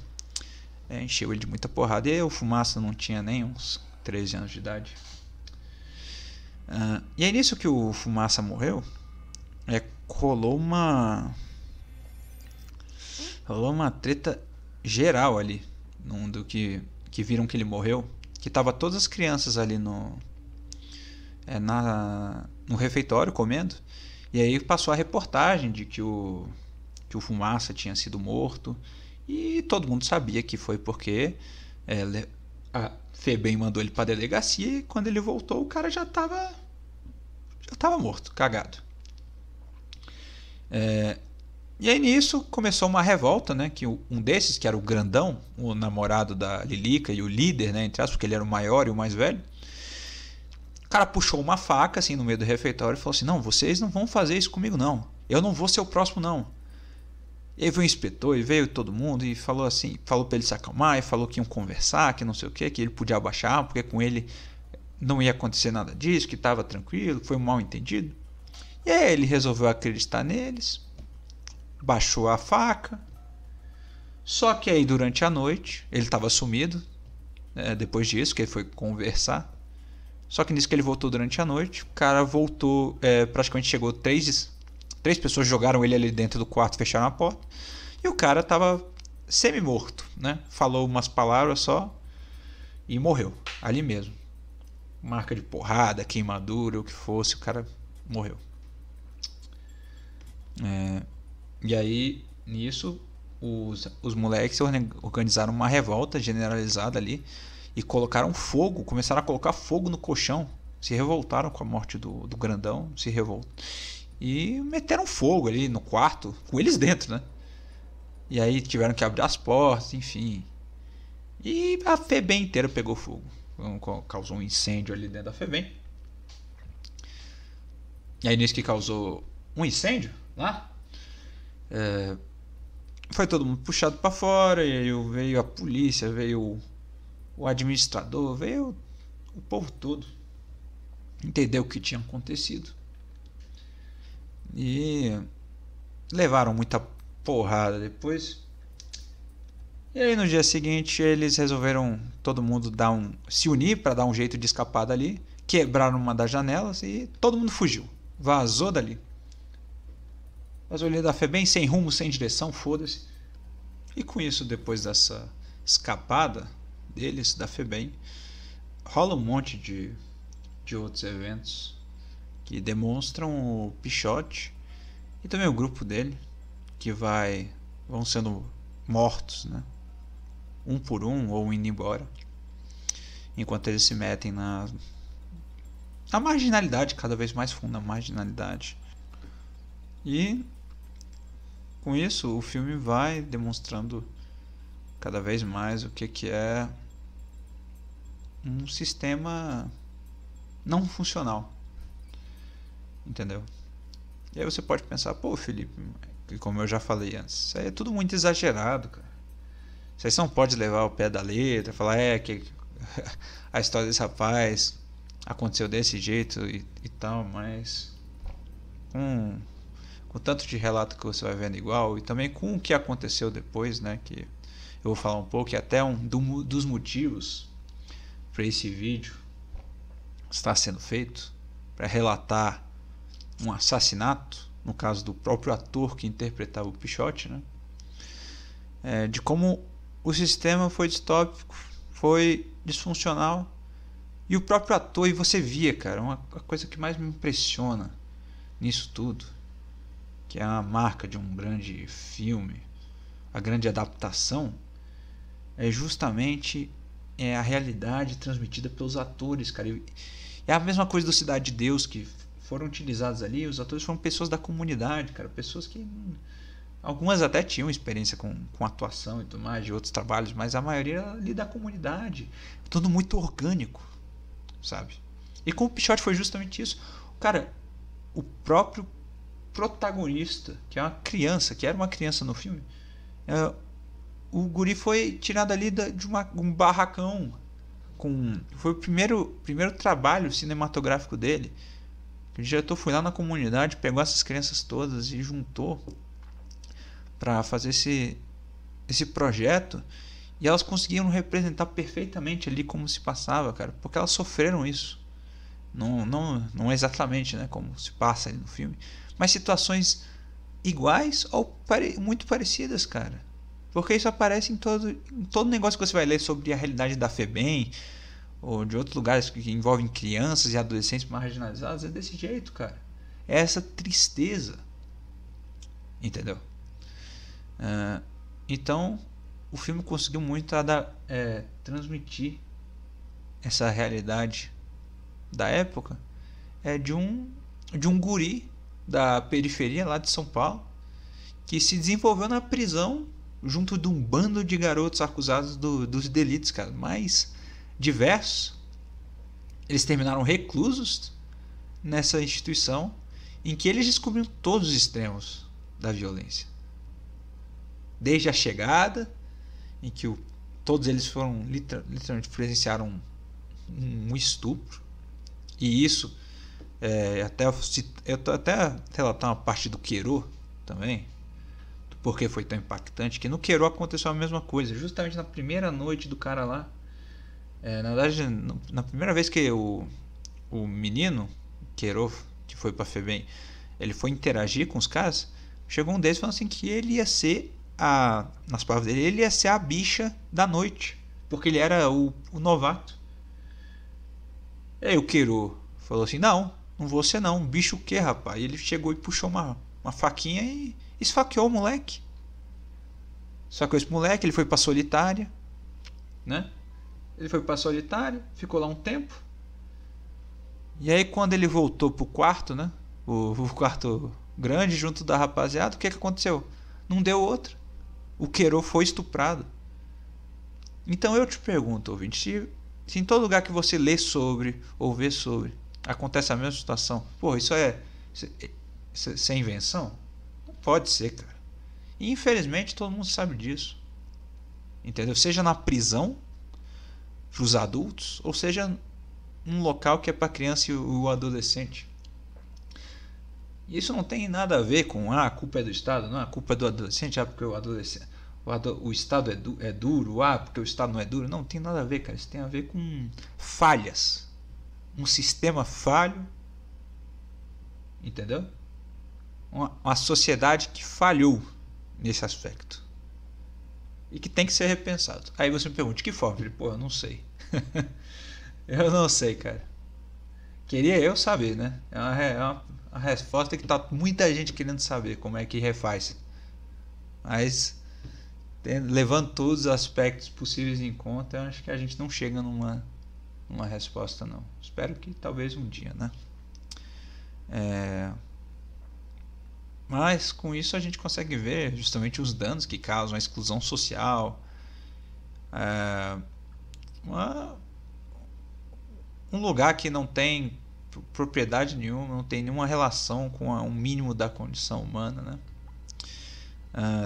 encheu ele de muita porrada. E aí o Fumaça não tinha nem uns 13 anos de idade. E aí nisso que o Fumaça morreu, rolou uma treta geral ali do que viram que ele morreu, que tava todas as crianças ali no refeitório comendo. E aí passou a reportagem de que o Fumaça tinha sido morto. E todo mundo sabia que foi porque a FEBEM mandou ele para a delegacia, e quando ele voltou o cara já estava morto, cagado. E aí nisso começou uma revolta, né? Que um desses, que era o grandão, o namorado da Lilica e o líder, né, entre aspas, porque ele era o maior e o mais velho, o cara puxou uma faca assim no meio do refeitório e falou assim: não, vocês não vão fazer isso comigo não, eu não vou ser o próximo não. E aí veio o inspetor e veio todo mundo e falou para ele se acalmar, e falou que iam conversar, que não sei o que ele podia abaixar, porque com ele não ia acontecer nada disso, que estava tranquilo, foi um mal entendido. E aí ele resolveu acreditar neles, baixou a faca. Só que aí durante a noite, ele estava sumido, depois disso, que ele foi conversar. Só que nisso que ele voltou durante a noite, o cara voltou, praticamente chegou três pessoas, jogaram ele ali dentro do quarto, fecharam a porta, e o cara tava semi-morto, né? Falou umas palavras só e morreu, ali mesmo. Marca de porrada, queimadura, o que fosse, o cara morreu. E aí, nisso, os moleques organizaram uma revolta generalizada ali e colocaram fogo, começaram a colocar fogo no colchão, se revoltaram com a morte do grandão, se revoltaram. E meteram fogo ali no quarto, com eles dentro, né? E aí tiveram que abrir as portas, enfim. E a FEBEM inteira pegou fogo. Causou um incêndio ali dentro da FEBEM. E aí nisso que causou um incêndio lá, foi todo mundo puxado para fora. E aí veio a polícia, veio o administrador, veio o povo todo. Entendeu o que tinha acontecido. E levaram muita porrada depois. E aí no dia seguinte eles resolveram todo mundo se unir para dar um jeito de escapar dali. Quebraram uma das janelas e todo mundo fugiu. Vazou dali. Vazou ali da FEBEM, sem rumo, sem direção, foda-se. E com isso, depois dessa escapada deles da FEBEM, rola um monte de outros eventos que demonstram o Pichote e também o grupo dele, que vão sendo mortos, né? Um por um, ou indo embora, enquanto eles se metem a marginalidade, cada vez mais funda a marginalidade. E com isso o filme vai demonstrando cada vez mais o que é um sistema não funcional, entendeu? E aí você pode pensar, pô, Felipe, como eu já falei antes, isso aí é tudo muito exagerado, cara. Isso aí você não pode levar ao pé da letra, falar que a história desse rapaz aconteceu desse jeito e tal, mas com o tanto de relato que você vai vendo igual, e também com o que aconteceu depois, né, que eu vou falar um pouco, e até dos motivos para esse vídeo estar sendo feito, para relatar um assassinato, no caso do próprio ator que interpretava o Pichote, né, de como o sistema foi distópico, foi disfuncional, e o próprio ator, e você via, cara, a coisa que mais me impressiona nisso tudo, que é a marca de um grande filme, a grande adaptação, é justamente a realidade transmitida pelos atores, cara. É a mesma coisa do Cidade de Deus, que foram utilizados ali, os atores foram pessoas da comunidade, cara, pessoas que algumas até tinham experiência com atuação e tudo mais, de outros trabalhos, mas a maioria ali da comunidade, tudo muito orgânico, sabe? E com o Pichote foi justamente isso. Cara, o próprio protagonista, que é uma criança, que era uma criança no filme, o guri foi tirado ali de um barracão. Foi o primeiro trabalho cinematográfico dele. O diretor foi lá na comunidade, pegou essas crianças todas e juntou para fazer esse projeto, e elas conseguiram representar perfeitamente ali como se passava, cara, porque elas sofreram isso. Não exatamente, né, como se passa ali no filme, mas situações iguais ou muito parecidas, cara. Porque isso aparece em todo negócio que você vai ler sobre a realidade da FEBEM ou de outros lugares que envolvem crianças e adolescentes marginalizados. É desse jeito, cara. É essa tristeza. Entendeu? Então, o filme conseguiu muito transmitir essa realidade da época, de um guri da periferia lá de São Paulo, que se desenvolveu na prisão junto de um bando de garotos acusados dos delitos, cara, mais diversos. Eles terminaram reclusos nessa instituição, em que eles descobriram todos os extremos da violência, desde a chegada, em que todos eles foram literalmente presenciaram um estupro, e isso eu tô até relatar uma parte do Queiro também, porque foi tão impactante, que no Queiro aconteceu a mesma coisa, justamente na primeira noite do cara lá. Na verdade, na primeira vez que o menino Queiro, que foi pra FEBEM, ele foi interagir com os caras, chegou um deles falando assim que ele ia ser nas palavras dele, ele ia ser a bicha da noite, porque ele era o novato. E aí o Queiro falou assim, não vou ser não, bicho o que, rapaz? E ele chegou e puxou uma faquinha e esfaqueou o moleque. Só que esse moleque, ele foi pra solitária, né? Ele foi pra solitária, ficou lá um tempo. E aí quando ele voltou pro quarto, né? O quarto grande, junto da rapaziada, o que aconteceu? Não deu outra. O Queiro foi estuprado. Então eu te pergunto, ouvinte, se em todo lugar que você lê sobre ou vê sobre acontece a mesma situação, pô, isso é invenção? Não pode ser, cara. E infelizmente todo mundo sabe disso. Entendeu? Seja na prisão para os adultos, ou seja num local que é para criança e o adolescente. E isso não tem nada a ver com a culpa é do Estado, não, a culpa é do adolescente, porque o Estado é duro, porque o Estado não é duro. Não tem nada a ver, cara. Isso tem a ver com falhas. Um sistema falho, entendeu? Uma sociedade que falhou nesse aspecto e que tem que ser repensado. Aí você me pergunta, de que forma? Pô, eu não sei. Eu não sei, cara. Queria eu saber, né? É uma resposta que tá muita gente querendo saber como é que refaz. Mas levando todos os aspectos possíveis em conta, eu acho que a gente não chega num uma resposta não. Espero que talvez um dia, né? Mas com isso a gente consegue ver justamente os danos que causam a exclusão social, um lugar que não tem propriedade nenhuma, não tem nenhuma relação com um mínimo da condição humana, né?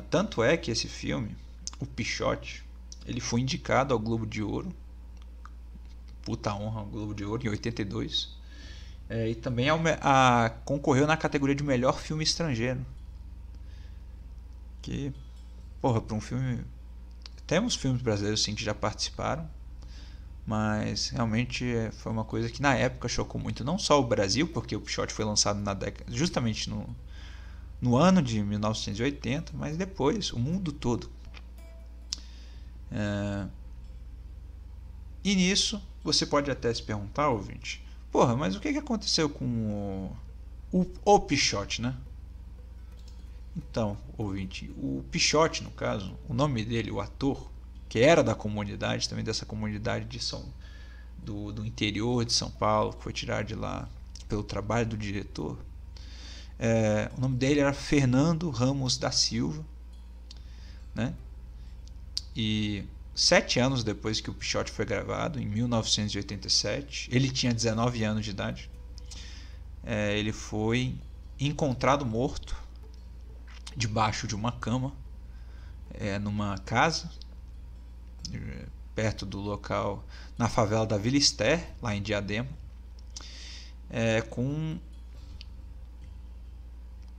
Tanto é que esse filme, o Pichote, ele foi indicado ao Globo de Ouro, puta honra ao Globo de Ouro, em 82, e também concorreu na categoria de melhor filme estrangeiro. Que, porra, para um filme... Temos filmes brasileiros sim que já participaram, mas realmente foi uma coisa que na época chocou muito, não só o Brasil, porque o Pichote foi lançado justamente no ano de 1980, mas depois o mundo todo. E nisso você pode até se perguntar, ouvinte, porra, mas o que aconteceu com o Pichote, né? Então, ouvinte, o Pichote, no caso, o nome dele, o ator, que era da comunidade, também dessa comunidade do interior de São Paulo, que foi tirado de lá pelo trabalho do diretor, o nome dele era Fernando Ramos da Silva, né? E 7 anos depois que o Pichote foi gravado, em 1987, ele tinha 19 anos de idade, ele foi encontrado morto debaixo de uma cama, numa casa perto do local, na favela da Vila Ester, lá em Diadema, com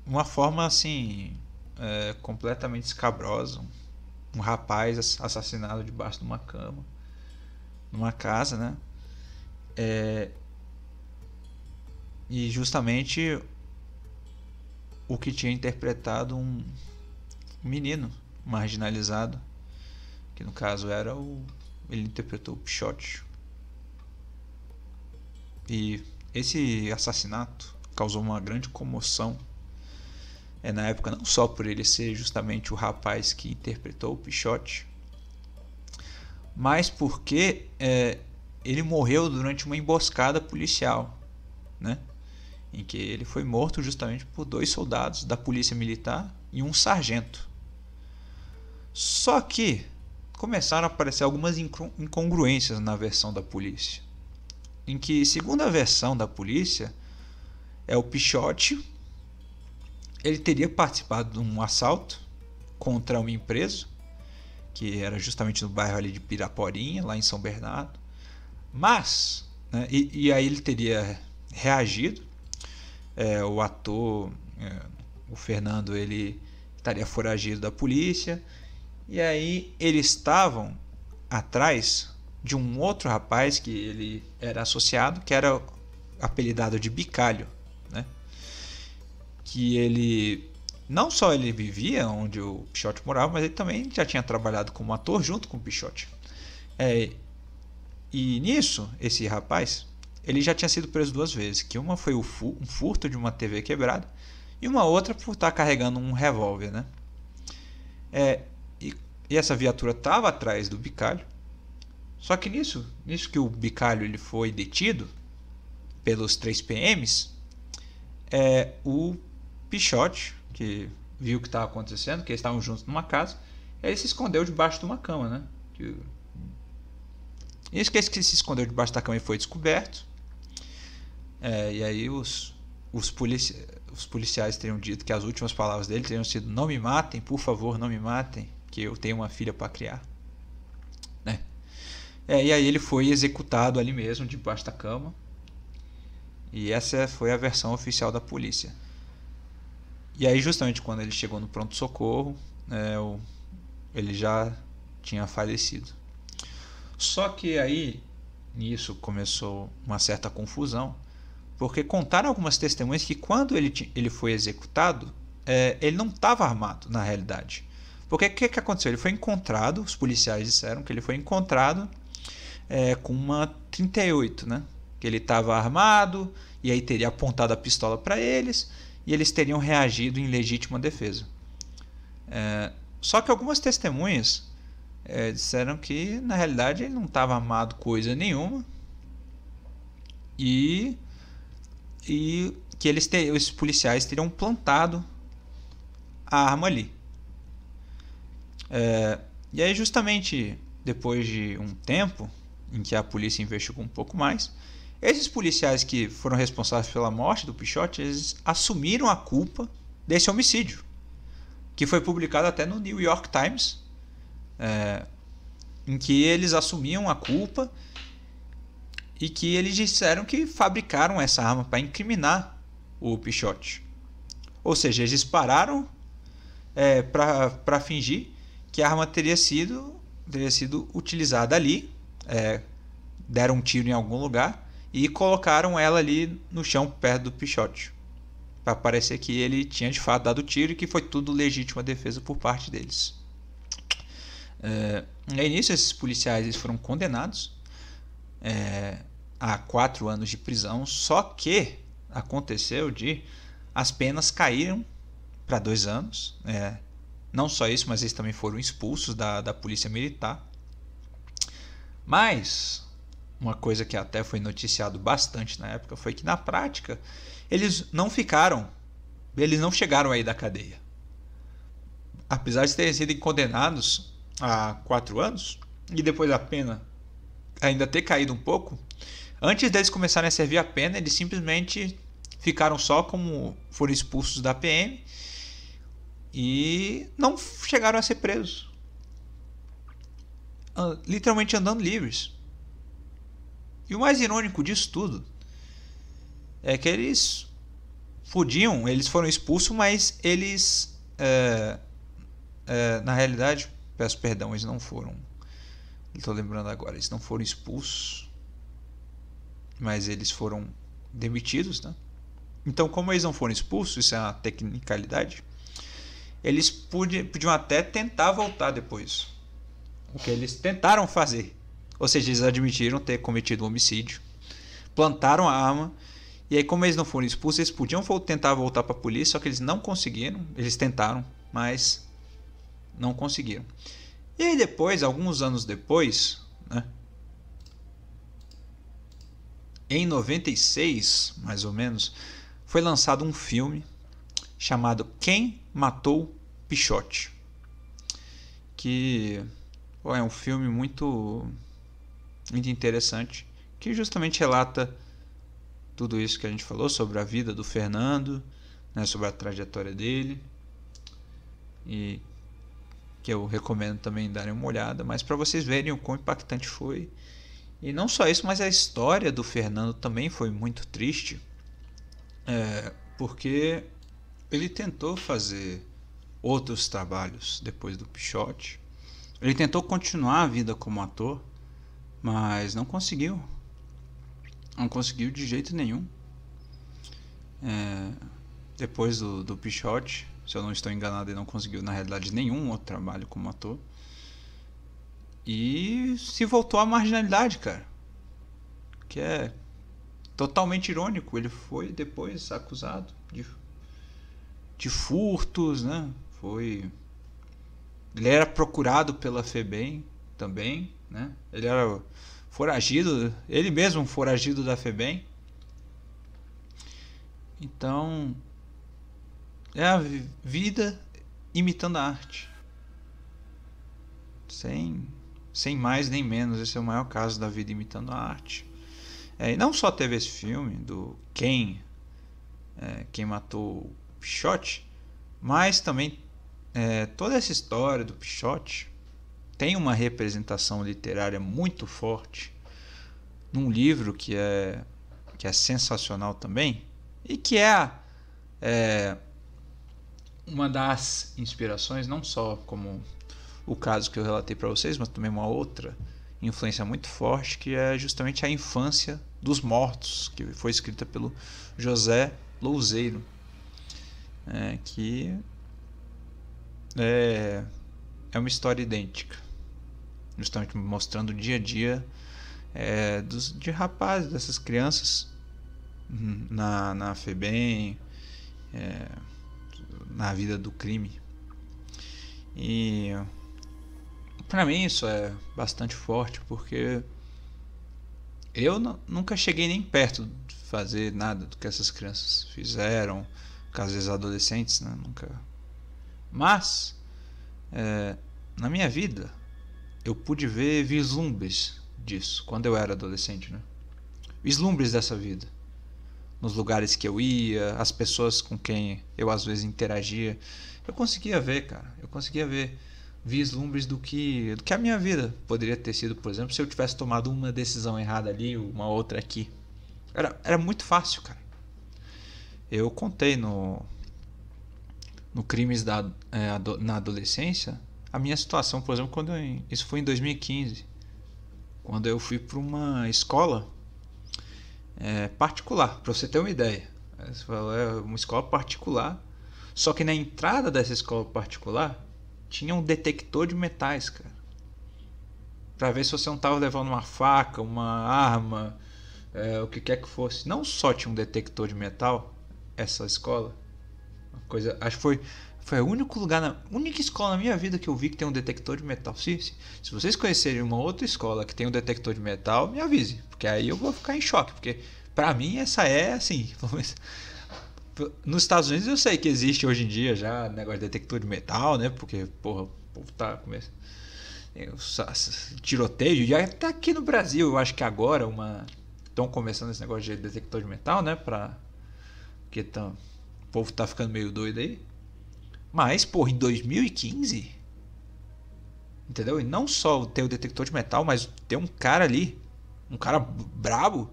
uma forma assim completamente escabrosa. Um rapaz assassinado debaixo de uma cama, numa casa, né? E justamente o que tinha interpretado um menino marginalizado, que no caso ele interpretou o Pichote. E esse assassinato causou uma grande comoção, na época, não só por ele ser justamente o rapaz que interpretou o Pichote, mas porque ele morreu durante uma emboscada policial, né? Em que ele foi morto justamente por 2 soldados da polícia militar e um sargento. Só que começaram a aparecer algumas incongruências na versão da polícia, em que, segundo a versão da polícia, o Pichote, ele teria participado de um assalto contra uma empresa, que era justamente no bairro ali de Piraporinha, lá em São Bernardo, mas, né, e aí ele teria reagido. O ator, o Fernando, ele estaria foragido da polícia, e aí eles estavam atrás de um outro rapaz que ele era associado, que era apelidado de Bicalho, né? Que ele, não só ele vivia onde o Pichote morava, mas ele também já tinha trabalhado como ator junto com o Pichote. E nisso, esse rapaz, ele já tinha sido preso 2 vezes, que uma foi um furto de uma TV quebrada e uma outra por estar carregando um revólver, né? E essa viatura estava atrás do Bicalho. Só que nisso que o Bicalho ele foi detido pelos 3 PMs, o Pichote, que viu o que estava acontecendo, que eles estavam juntos numa casa, ele se escondeu debaixo de uma cama, né? Isso que se escondeu debaixo da cama e foi descoberto. E aí os policiais teriam dito que as últimas palavras dele teriam sido: não me matem, por favor, não me matem, que eu tenho uma filha para criar, né? E aí ele foi executado ali mesmo, debaixo da cama. E essa foi a versão oficial da polícia. E aí justamente quando ele chegou no pronto-socorro, ele já tinha falecido. Só que aí nisso começou uma certa confusão, porque contaram algumas testemunhas que quando ele foi executado, ele não estava armado na realidade. Porque o que aconteceu? Ele foi encontrado, os policiais disseram que ele foi encontrado com uma 38, né? Que ele estava armado e aí teria apontado a pistola para eles e eles teriam reagido em legítima defesa. Só que algumas testemunhas disseram que na realidade ele não estava armado coisa nenhuma, e que os policiais teriam plantado a arma ali. E aí, justamente depois de um tempo em que a polícia investigou um pouco mais, esses policiais que foram responsáveis pela morte do Pichote, eles assumiram a culpa desse homicídio, que foi publicado até no New York Times, em que eles assumiam a culpa e que eles disseram que fabricaram essa arma para incriminar o Pichote. Ou seja, eles dispararam para fingir que a arma teria sido utilizada ali, deram um tiro em algum lugar e colocaram ela ali no chão perto do Pichote, para parecer que ele tinha de fato dado o tiro e que foi tudo legítima defesa por parte deles. No início, esses policiais eles foram condenados a 4 anos de prisão, só que aconteceu de as penas caíram para 2 anos. Não só isso, mas eles também foram expulsos da polícia militar. Mas uma coisa que até foi noticiado bastante na época foi que, na prática, eles não chegaram aí da cadeia. Apesar de terem sido condenados a 4 anos e depois a pena ainda ter caído um pouco, antes deles começarem a servir a pena, eles simplesmente ficaram só como foram expulsos da PM e não chegaram a ser presos. Literalmente andando livres. E o mais irônico disso tudo é que eles foram expulsos, mas eles na realidade, peço perdão, eles não foram, estou lembrando agora, eles não foram expulsos, mas eles foram demitidos, né? Então, como eles não foram expulsos, isso é uma tecnicalidade, eles podiam até tentar voltar depois, o que eles tentaram fazer. Ou seja, eles admitiram ter cometido um homicídio, plantaram a arma, e aí, como eles não foram expulsos, eles podiam tentar voltar para a polícia, só que eles não conseguiram. Eles tentaram, mas não conseguiram. E aí depois, alguns anos depois, né, em 96, mais ou menos, foi lançado um filme chamado Quem Matou Pichote, que é um filme muito interessante, que justamente relata tudo isso que a gente falou sobre a vida do Fernando, né, sobre a trajetória dele, e que eu recomendo também darem uma olhada, mas para vocês verem o quão impactante foi. E não só isso, mas a história do Fernando também foi muito triste, porque ele tentou fazer outros trabalhos depois do Pichote. Ele tentou continuar a vida como ator, mas não conseguiu. Não conseguiu de jeito nenhum. Depois do Pichote, se eu não estou enganado, ele não conseguiu na realidade nenhum outro trabalho como ator. E se voltou à marginalidade, cara. Que é totalmente irônico. Ele foi depois acusado de furtos, né? Ele era procurado pela FEBEM também, né? Ele era foragido, ele mesmo foragido da FEBEM. Então, é a vida imitando a arte. Sem mais nem menos. Esse é o maior caso da vida imitando a arte. E não só teve esse filme do Quem Matou o Pichote, mas também toda essa história do Pichote tem uma representação literária muito forte num livro que é sensacional também, e que é uma das inspirações, não só como o caso que eu relatei para vocês, mas também uma outra influência muito forte, que é justamente A Infância dos Mortos, que foi escrita pelo José Louzeiro, que é uma história idêntica, justamente mostrando o dia a dia de rapazes, dessas crianças na FEBEM, na vida do crime. E para mim isso é bastante forte, porque Eu nunca cheguei nem perto de fazer nada do que essas crianças fizeram, às vezes adolescentes, né? Nunca. Mas, na minha vida, eu pude ver vislumbres disso quando eu era adolescente, né? Vislumbres dessa vida. Nos lugares que eu ia, as pessoas com quem eu às vezes interagia. Eu conseguia ver, cara. Eu conseguia ver vislumbres do que a minha vida poderia ter sido, por exemplo, se eu tivesse tomado uma decisão errada ali, uma outra aqui. Era muito fácil, cara. Eu contei no Crimes na Adolescência a minha situação, por exemplo, isso foi em 2015, quando eu fui para uma escola particular, para você ter uma ideia. É uma escola particular, só que na entrada dessa escola particular tinha um detector de metais, cara, para ver se você não estava levando uma faca, uma arma, o que quer que fosse. Não só tinha um detector de metal, essa escola, uma coisa, acho que foi o único lugar, única escola na minha vida que eu vi que tem um detector de metal. Se vocês conhecerem uma outra escola que tem um detector de metal, me avise, porque aí eu vou ficar em choque, porque pra mim essa é assim. Nos Estados Unidos eu sei que existe hoje em dia já negócio de detector de metal, né? Porque, porra, o povo tá começando. Tiroteio, e até aqui no Brasil, eu acho que agora estão começando esse negócio de detector de metal, né? Porque o povo tá ficando meio doido aí. Mas, porra, em 2015, entendeu? E não só ter o detector de metal, mas ter um cara ali, um cara brabo,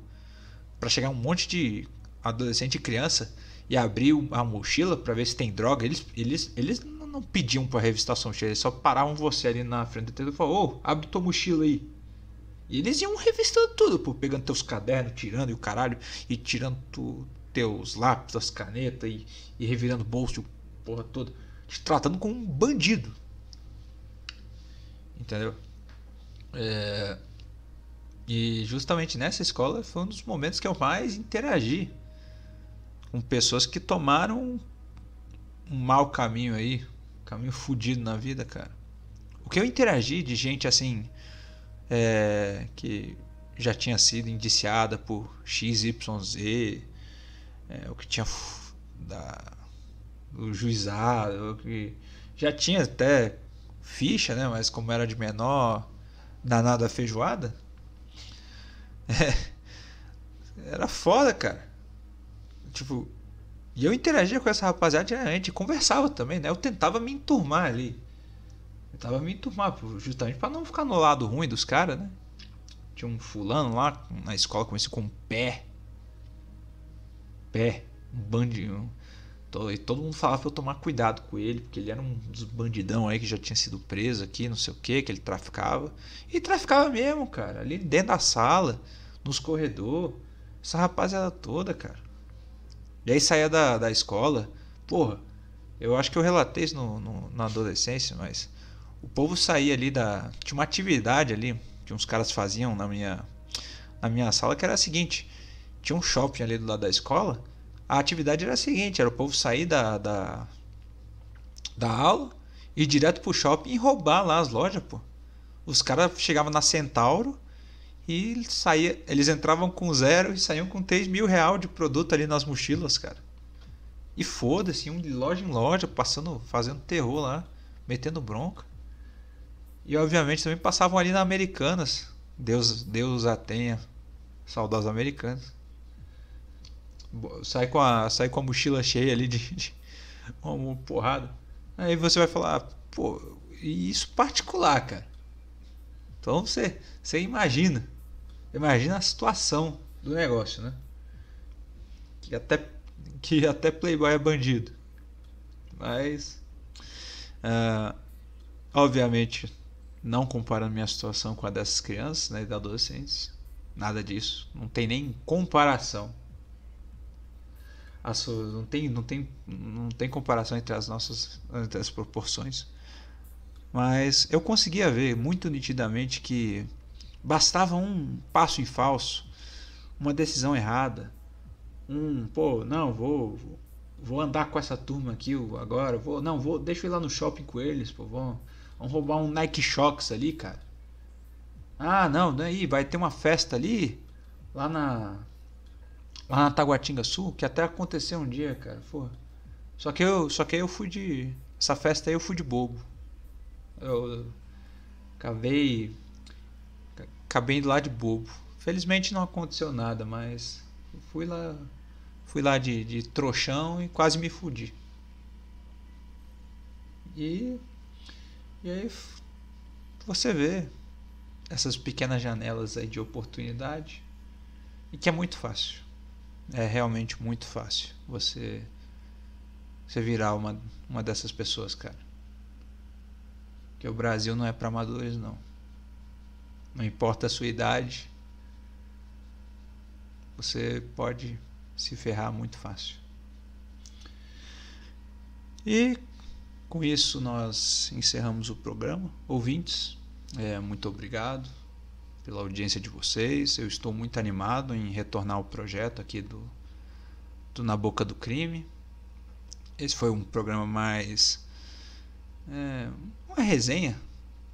pra chegar um monte de adolescente e criança e abrir a mochila pra ver se tem droga. Eles não pediam pra revistar sua mochila, eles só paravam você ali na frente do detector e falavam: ô, abre tua mochila aí. E eles iam revistando tudo, pô, pegando teus cadernos, tirando e o caralho, e tirando teus lápis, tuas canetas e revirando o bolso, porra toda, te tratando como um bandido, entendeu? E justamente nessa escola foi um dos momentos que eu mais interagi com pessoas que tomaram um mau caminho aí, um caminho fudido na vida, cara. O que eu interagi de gente assim, que já tinha sido indiciada por XYZ, o que tinha do juizado, o que já tinha até ficha, né? Mas como era de menor, danada feijoada, era foda, cara. Tipo, e eu interagia com essa rapaziada diariamente, conversava também, né? Eu tentava me enturmar ali. Justamente pra não ficar no lado ruim dos caras, né? Tinha um fulano lá na escola, conhecido como Pé, um bandinho. E todo mundo falava pra eu tomar cuidado com ele, porque ele era um dos bandidão aí que já tinha sido preso aqui, não sei o que ele traficava. E traficava mesmo, cara, ali dentro da sala, nos corredores, essa rapaziada toda, cara. E aí saía da escola, porra, eu acho que eu relatei isso na adolescência, mas o povo saía ali tinha uma atividade ali, que uns caras faziam na minha sala, que era a seguinte: tinha um shopping ali do lado da escola. A atividade era a seguinte: era o povo sair da aula, ir direto pro shopping e roubar lá as lojas, pô. Os caras chegavam na Centauro e eles entravam com 0 e saíam com 3 mil reais de produto ali nas mochilas, cara. E foda-se, iam de loja em loja, fazendo terror lá, metendo bronca. E obviamente também passavam ali na Americanas. Deus a tenha, saudosos Americanas. Sai com a mochila cheia ali de uma porrada. Aí você vai falar: pô, e isso particular, cara. Então você imagina a situação do negócio, né? Que até Playboy é bandido. Mas obviamente não comparando minha situação com a dessas crianças, né, e de adolescentes. Nada disso, não tem nem comparação. Não tem comparação entre as proporções. Mas eu conseguia ver muito nitidamente que bastava um passo em falso, uma decisão errada, vou andar com essa turma aqui agora, deixa eu ir lá no shopping com eles, pô, vamos roubar um Nike Shox ali, cara. Ah, não, daí vai ter uma festa ali, lá na Taguatinga Sul, que até aconteceu um dia, cara. Pô. Só que aí eu fui de... Essa festa aí eu fui de bobo. Eu acabei indo lá de bobo. Felizmente não aconteceu nada, mas fui lá de trouxão e quase me fudi. E aí você vê essas pequenas janelas aí de oportunidade, e que é muito fácil. É realmente muito fácil você virar uma dessas pessoas, cara. Que o Brasil não é para amadores, não. Não importa a sua idade, você pode se ferrar muito fácil. E com isso nós encerramos o programa. Ouvintes, muito obrigado pela audiência de vocês. Eu estou muito animado em retornar ao projeto aqui do Na Boca do Crime. Esse foi um programa mais... uma resenha,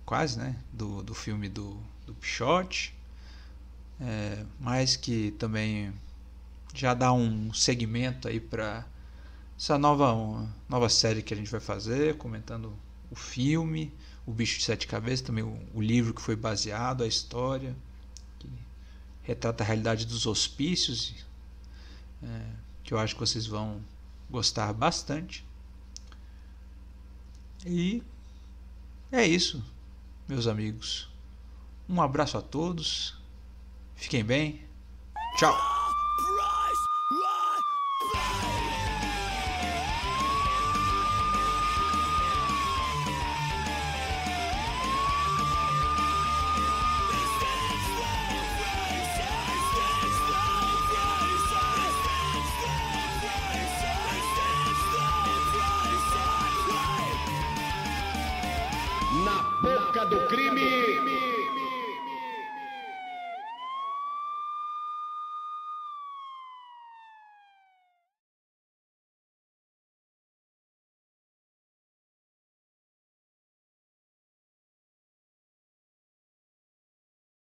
quase, né? Do filme do Pichote. Mas que também já dá um segmento aí para essa nova série que a gente vai fazer, comentando o filme, O Bicho de Sete Cabeças, também o livro que foi baseado, a história, que retrata a realidade dos hospícios, que eu acho que vocês vão gostar bastante. E é isso, meus amigos. Um abraço a todos, fiquem bem, tchau! Na Boca do Crime.